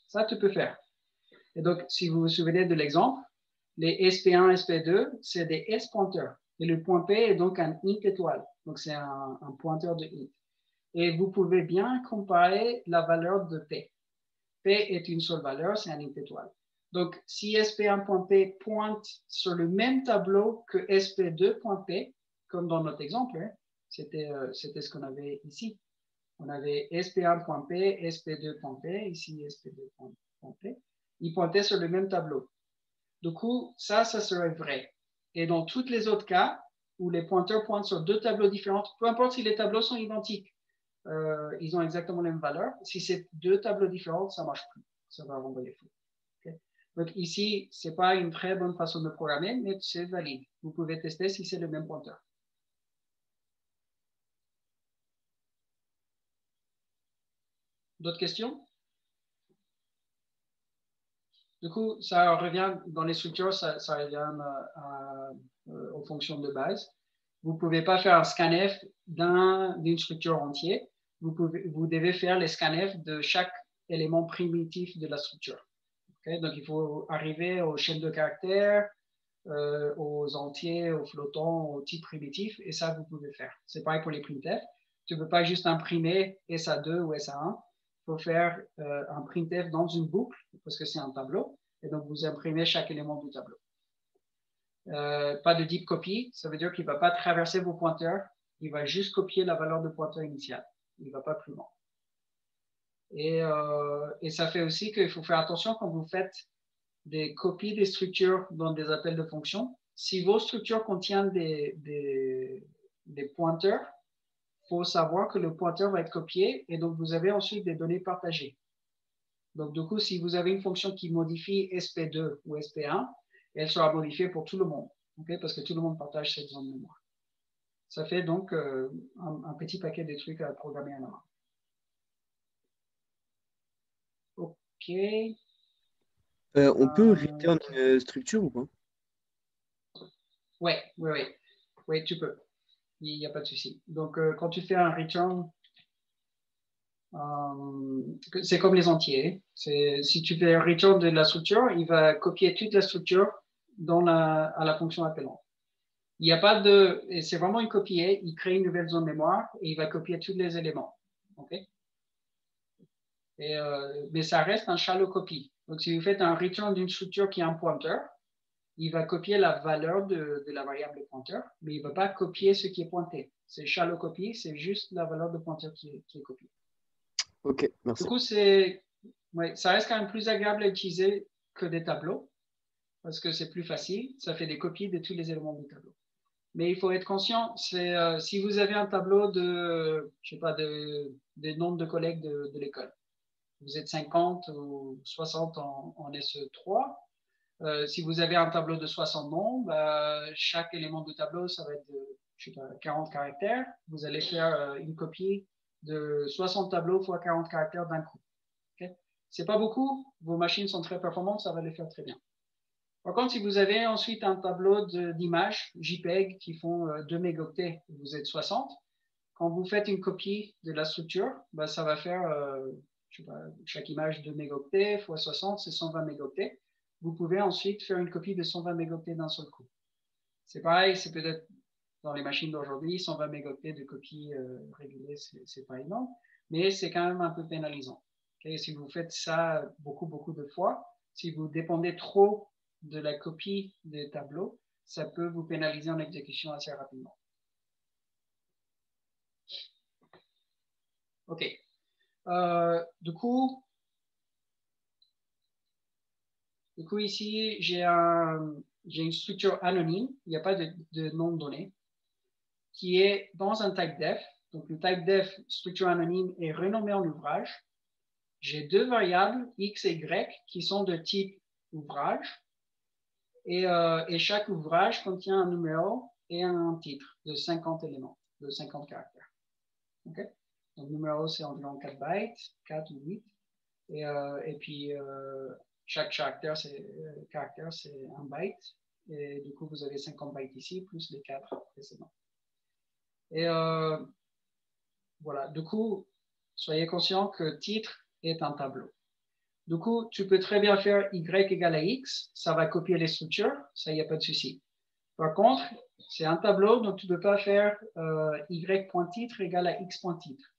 ça, tu peux faire. Et donc, si vous vous souvenez de l'exemple, les SP1, SP2, c'est des S pointeurs. Et le point P est donc un int étoile. Donc, c'est un pointeur de int. Et vous pouvez bien comparer la valeur de P. P est une seule valeur, c'est un int étoile. Donc, si SP1.P pointe sur le même tableau que SP2.P, comme dans notre exemple, hein, c'était ce qu'on avait ici. On avait SP1.P, SP2.P, ici SP2.P. Ils pointaient sur le même tableau. Du coup, ça serait vrai. Et dans tous les autres cas où les pointeurs pointent sur deux tableaux différents, peu importe si les tableaux sont identiques, ils ont exactement la même valeur. Si c'est deux tableaux différents, ça ne marche plus. Ça va renvoyer faux. Okay? Donc ici, ce n'est pas une très bonne façon de programmer, mais c'est valide. Vous pouvez tester si c'est le même pointeur. D'autres questions? Du coup, ça revient dans les structures, ça revient aux fonctions de base. Vous ne pouvez pas faire un scanf d'une structure entière. Vous devez faire les scanf de chaque élément primitif de la structure. Okay? Donc, il faut arriver aux chaînes de caractères, aux entiers, aux flottants, aux types primitifs, et ça, vous pouvez faire. C'est pareil pour les printf. Tu ne peux pas juste imprimer SA2 ou SA1. Il faut faire un printf dans une boucle, parce que c'est un tableau, et donc vous imprimez chaque élément du tableau. Pas de deep copy, ça veut dire qu'il ne va pas traverser vos pointeurs, il va juste copier la valeur de pointeur initial. Il ne va pas plus loin. Et ça fait aussi qu'il faut faire attention quand vous faites des copies des structures dans des appels de fonctions. Si vos structures contiennent des pointeurs, il faut savoir que le pointeur va être copié et donc vous avez ensuite des données partagées. Donc du coup, si vous avez une fonction qui modifie SP2 ou SP1, elle sera modifiée pour tout le monde, okay? Parce que tout le monde partage cette zone de mémoire. Ça fait donc un petit paquet de trucs à programmer à la main. OK. On peut return une structure ou pas? Oui, oui, oui. Oui, tu peux. Il n'y a pas de souci. Donc, quand tu fais un return, c'est comme les entiers. Si tu fais un return de la structure, il va copier toute la structure à la fonction appelante. Il n'y a pas de, c'est vraiment une copie. Il crée une nouvelle zone mémoire et il va copier tous les éléments. Okay? Mais ça reste un shallow copy. Donc, si vous faites un return d'une structure qui a un pointeur, il va copier la valeur de la variable pointeur, mais il ne va pas copier ce qui est pointé. C'est shallow copy, c'est juste la valeur de pointeur qui est copiée. Ok, merci. Du coup, ça reste quand même plus agréable à utiliser que des tableaux, parce que c'est plus facile. Ça fait des copies de tous les éléments du tableau. Mais il faut être conscient, si vous avez un tableau de, je sais pas, des nombres de collègues de l'école, vous êtes 50 ou 60 en SE3, si vous avez un tableau de 60 nombres, chaque élément du tableau, ça va être de, je sais pas, 40 caractères. Vous allez faire une copie de 60 tableaux fois 40 caractères d'un coup. Okay? C'est pas beaucoup, vos machines sont très performantes, ça va les faire très bien. Par contre, si vous avez ensuite un tableau d'images JPEG qui font 2 mégaoctets, vous êtes 60, quand vous faites une copie de la structure, ça va faire, je sais pas, chaque image 2 mégaoctets fois 60, c'est 120 mégaoctets. Vous pouvez ensuite faire une copie de 120 mégaoctets d'un seul coup. C'est pareil, c'est peut-être dans les machines d'aujourd'hui, 120 mégaoctets de copies régulées, c'est pas énorme, mais c'est quand même un peu pénalisant. Okay? Si vous faites ça beaucoup, beaucoup de fois, si vous dépendez trop de la copie des tableaux, ça peut vous pénaliser en exécution assez rapidement. OK. Du coup, ici, j'ai une structure anonyme, il n'y a pas de nom de données, qui est dans un type def. Donc, le type def structure anonyme est renommé en ouvrage. J'ai deux variables, x et y, qui sont de type ouvrage. Et chaque ouvrage contient un numéro et un titre de 50 éléments, de 50 caractères. Okay? Donc, le numéro, c'est environ 4 bytes, 4 ou 8. Et puis, chaque caractère, c'est un byte. Et du coup, vous avez 50 bytes ici, plus les 4 précédents. Et voilà, du coup, soyez conscient que titre est un tableau. Du coup, tu peux très bien faire y égale à x, ça va copier les structures, ça, il n'y a pas de souci. Par contre, c'est un tableau, donc tu ne peux pas faire y.titre égale à x.titre.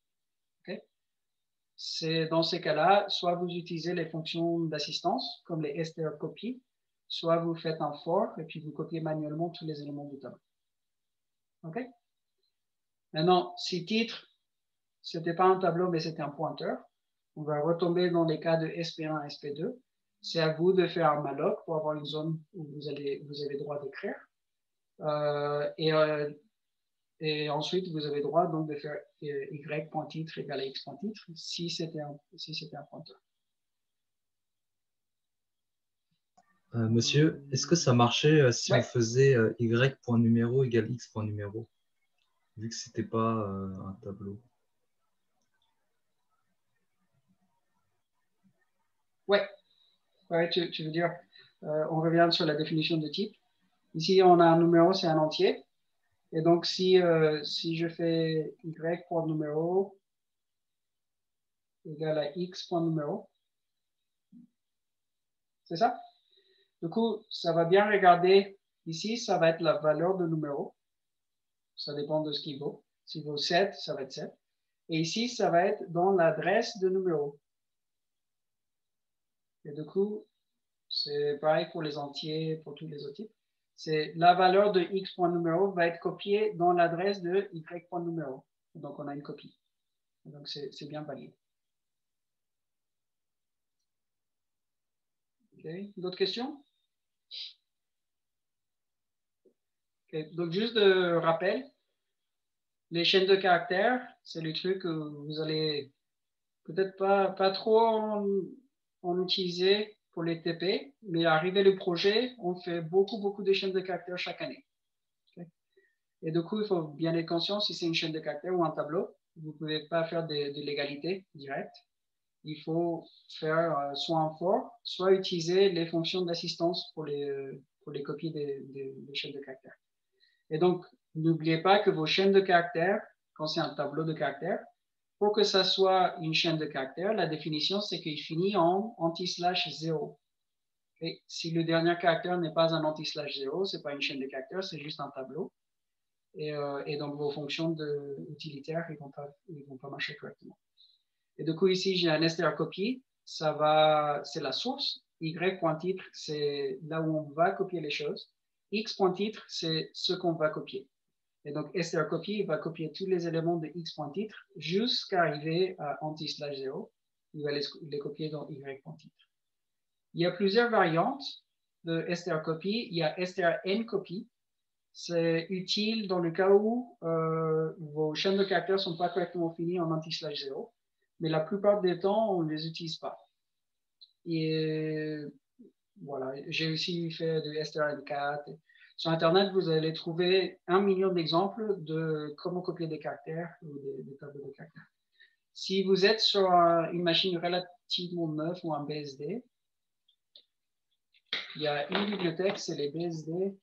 Okay? C'est dans ces cas-là, soit vous utilisez les fonctions d'assistance, comme les strcopy, soit vous faites un for et puis vous copiez manuellement tous les éléments du tableau. OK? Maintenant, si titre, ce n'était pas un tableau, mais c'était un pointeur, on va retomber dans les cas de SP1 et SP2. C'est à vous de faire un malloc pour avoir une zone où vous avez droit d'écrire. Et ensuite, vous avez droit donc de faire y.titre égale à x.titre si c'était un pointeur. Monsieur, est-ce que ça marchait si Ouais. on faisait y.numéro égale x.numéro, vu que ce n'était pas un tableau? Ouais, tu veux dire, on revient sur la définition de type. Ici, on a un numéro, c'est un entier. Et donc, si je fais y.numéro égale à x.numéro, c'est ça? Du coup, ça va bien regarder. Ici, ça va être la valeur de numéro. Ça dépend de ce qu'il vaut. S'il vaut 7, ça va être 7. Et ici, ça va être dans l'adresse de numéro. Et du coup, c'est pareil pour les entiers, pour tous les autres types. C'est la valeur de x.numéro va être copiée dans l'adresse de y.numéro. Donc, on a une copie. Donc, c'est bien validé. Okay. D'autres questions? Okay. Donc, juste de rappel, les chaînes de caractères, c'est le truc que vous allez peut-être pas trop en utiliser pour les TP, mais arrivé le projet, on fait beaucoup de chaînes de caractères chaque année. Okay. Et du coup, il faut bien être conscient si c'est une chaîne de caractères ou un tableau. Vous ne pouvez pas faire de l'égalité directe. Il faut faire soit un for, soit utiliser les fonctions d'assistance pour les copies des chaînes de caractères. Et donc, n'oubliez pas que vos chaînes de caractères, quand c'est un tableau de caractères, pour que ça soit une chaîne de caractères, la définition, c'est qu'il finit en anti-slash 0. Et si le dernier caractère n'est pas un anti-slash 0, ce n'est pas une chaîne de caractères, c'est juste un tableau. Et donc, vos fonctions utilitaires, ils vont pas marcher correctement. Et du coup, ici, j'ai un strcopy. C'est la source. Y.titre, c'est là où on va copier les choses. X.titre, c'est ce qu'on va copier. Et donc, strcopy va copier tous les éléments de X.titre jusqu'à arriver à anti-slash 0. Il va les copier dans Y.titre. Il y a plusieurs variantes de strcopy. Il y a strncopy. C'est utile dans le cas où vos chaînes de caractères ne sont pas correctement finies en anti-slash 0. Mais la plupart des temps, on ne les utilise pas. Et voilà, j'ai aussi fait du strn4. Sur Internet, vous allez trouver 1 million d'exemples de comment copier des caractères ou des tableaux de caractères. Si vous êtes sur une machine relativement neuve ou un BSD, il y a une bibliothèque, c'est les BSD.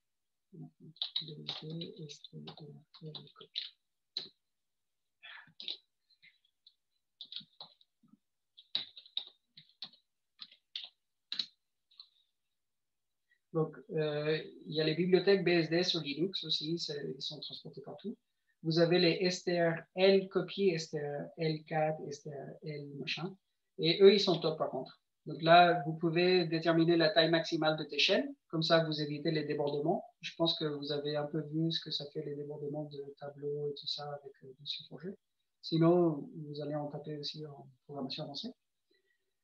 Donc, il y a les bibliothèques BSD sur Linux aussi, ils sont transportés partout. Vous avez les strl copy, strl4, strl machin, et eux, ils sont top par contre. Donc là, vous pouvez déterminer la taille maximale de tes chaînes, comme ça, vous évitez les débordements. Je pense que vous avez un peu vu ce que ça fait, les débordements de tableaux et tout ça avec Dessus Forger. Sinon, vous allez en taper aussi en programmation avancée.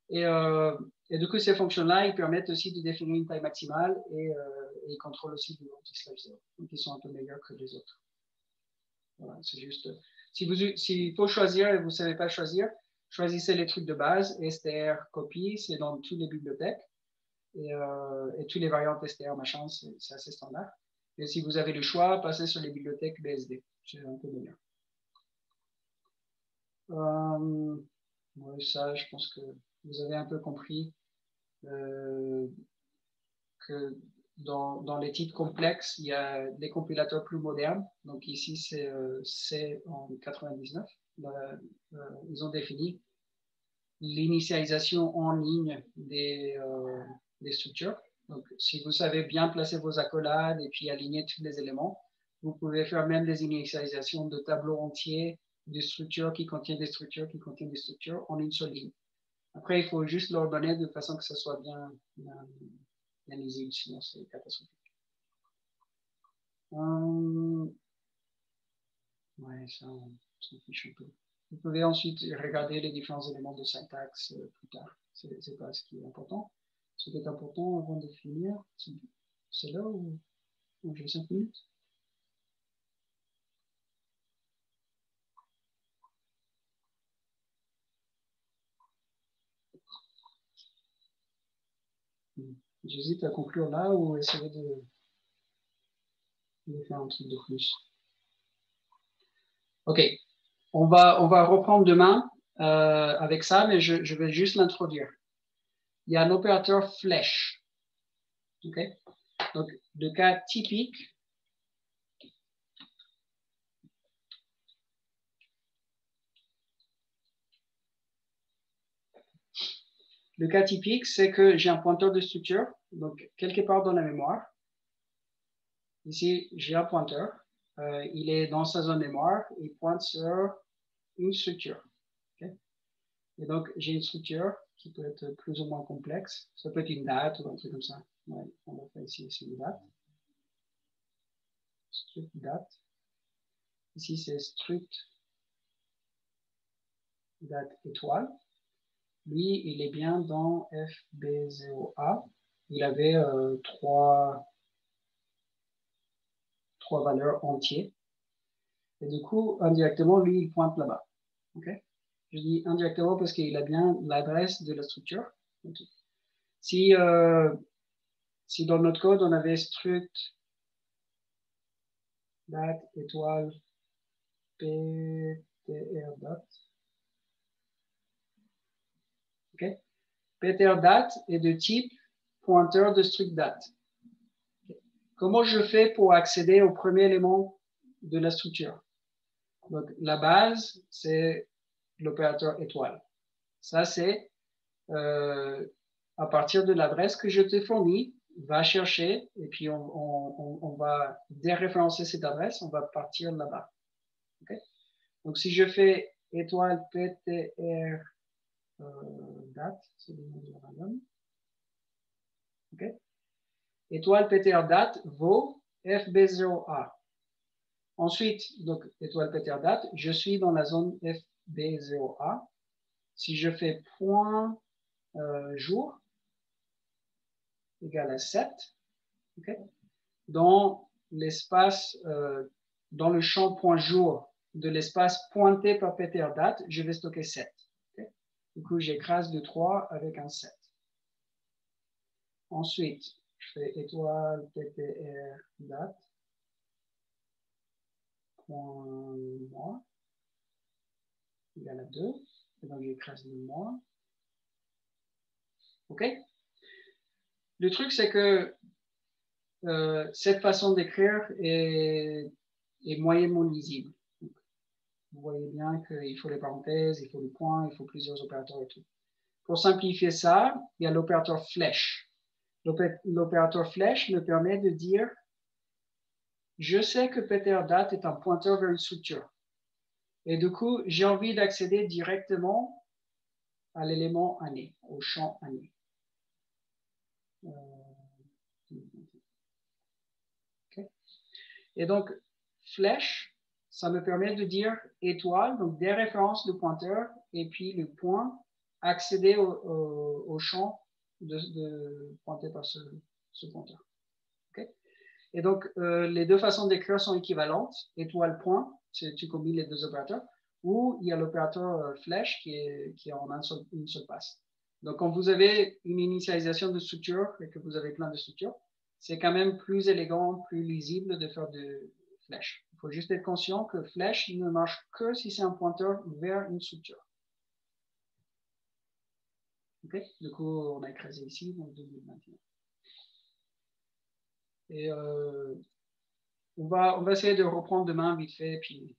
Et du coup, ces fonctions-là, ils permettent aussi de définir une taille maximale et ils contrôlent aussi du anti-slash 0. Donc, ils sont un peu meilleurs que les autres. Voilà, c'est juste. S'il faut choisir et vous ne savez pas choisir, choisissez les trucs de base. STR copy, c'est dans toutes les bibliothèques. Et toutes les variantes STR, machin, c'est assez standard. Et si vous avez le choix, passez sur les bibliothèques BSD. C'est un peu meilleur. Ouais, ça, je pense que vous avez un peu compris que dans les titres complexes, il y a des compilateurs plus modernes. Donc ici, c'est en 99. Ils ont défini l'initialisation en ligne des structures. Donc, si vous savez bien placer vos accolades et puis aligner tous les éléments, vous pouvez faire même des initialisations de tableaux entiers, de structures qui contiennent des structures qui contiennent des structures en une seule ligne. Après, il faut juste l'ordonner de façon que ce soit bien lisible, sinon c'est catastrophique. Ouais, ça, on s'en fiche un peu. Vous pouvez ensuite regarder les différents éléments de syntaxe plus tard. C'est pas ce qui est important. Ce qui est important avant de finir, c'est là où j'ai 5 minutes. J'hésite à conclure là ou essayer de faire un truc de plus. Ok, on va reprendre demain avec ça, mais je vais juste l'introduire. Il y a un opérateur flèche. Ok, donc le cas typique. Le cas typique, c'est que j'ai un pointeur de structure, donc quelque part dans la mémoire. Ici, j'ai un pointeur. Il est dans sa zone mémoire. Il pointe sur une structure. Okay? Et donc, j'ai une structure qui peut être plus ou moins complexe. Ça peut être une date ou un truc comme ça. Ouais, on va faire ici, c'est une date. Struct date. Ici, c'est struct date étoile. Lui, il est bien dans FB0A. Il avait trois valeurs entières. Et du coup, indirectement, lui, il pointe là-bas. Okay? Je dis indirectement parce qu'il a bien l'adresse de la structure. Okay. Si dans notre code, on avait struct date étoile ptr date. Okay? Ptr date est de type pointeur de struct date. Okay. comment je fais pour accéder au premier élément de la structure? Donc, la base, c'est l'opérateur étoile. Ça, c'est à partir de l'adresse que je te fournis, va chercher et puis on va déréférencer cette adresse, on va partir là-bas. Okay? Donc, si je fais étoile PTR date, c'est le nom de la random. Okay? Étoile PTR date vaut FB0A. Ensuite, donc, étoile PTR date, je suis dans la zone FB0A. Si je fais point jour égale à 7, okay? Dans l'espace, dans le champ point jour de l'espace pointé par PTR date, je vais stocker 7. Okay? Du coup, j'écrase le 3 avec un 7. Ensuite, je fais étoile PTR date, point mois, égale à 2. Et donc, j'écrase le mois. OK? Le truc, c'est que cette façon d'écrire est moyennement lisible. Donc, vous voyez bien qu'il faut les parenthèses, il faut le point, il faut plusieurs opérateurs et tout. Pour simplifier ça, il y a l'opérateur flèche. L'opérateur flèche me permet de dire, je sais que PTR date est un pointeur vers une structure. Et du coup, j'ai envie d'accéder directement à l'élément année, au champ année. Okay. Et donc, flèche, ça me permet de dire étoile, donc des références de pointeur, et puis le point, accéder au champ pointé par ce pointeur. Okay. Et donc, les deux façons d'écrire sont équivalentes. Étoile, point, tu combines les deux opérateurs, ou il y a l'opérateur flèche qui est en une seule passe. Donc, quand vous avez une initialisation de structure et que vous avez plein de structures, c'est quand même plus élégant, plus lisible de faire de flèche. Il faut juste être conscient que flèche ne marche que si c'est un pointeur vers une structure. Okay? Du coup, on a écrasé ici, donc 2021. Et on va essayer de reprendre demain vite fait, puis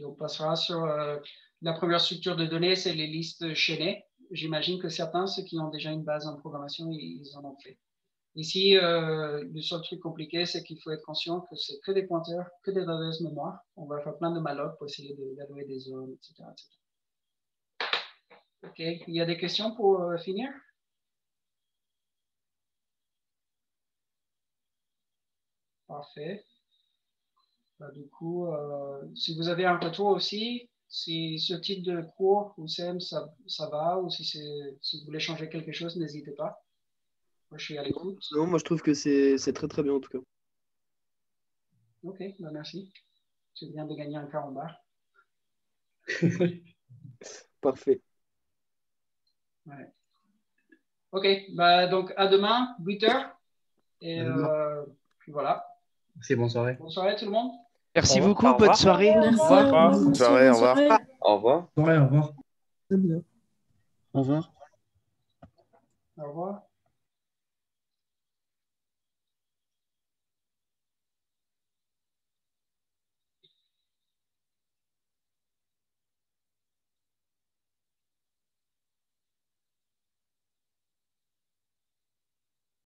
on passera sur la première structure de données, c'est les listes chaînées. J'imagine que certains, ceux qui ont déjà une base en programmation, ils en ont fait. Ici, le seul truc compliqué, c'est qu'il faut être conscient que c'est que des pointeurs, que des adresses mémoire. On va faire plein de malloc pour essayer d'allouer des zones, etc., etc. OK. Il y a des questions pour finir? Parfait. Bah, du coup, si vous avez un retour aussi, si ce type de cours ou SEM, ça va, ou si vous voulez changer quelque chose, n'hésitez pas. Moi, je suis à l'écoute. Non, moi, je trouve que c'est très, très bien, en tout cas. OK, bah merci. C'est bien de gagner un quart en barre. Parfait. Ouais. OK, bah, donc à demain, 8h. Et puis voilà. Merci, bonne soirée. Bonne soirée tout le monde. Merci beaucoup, bonne soirée. Merci. Au revoir. Bonne soirée, au revoir. Au revoir. Au revoir. Au revoir. Au revoir.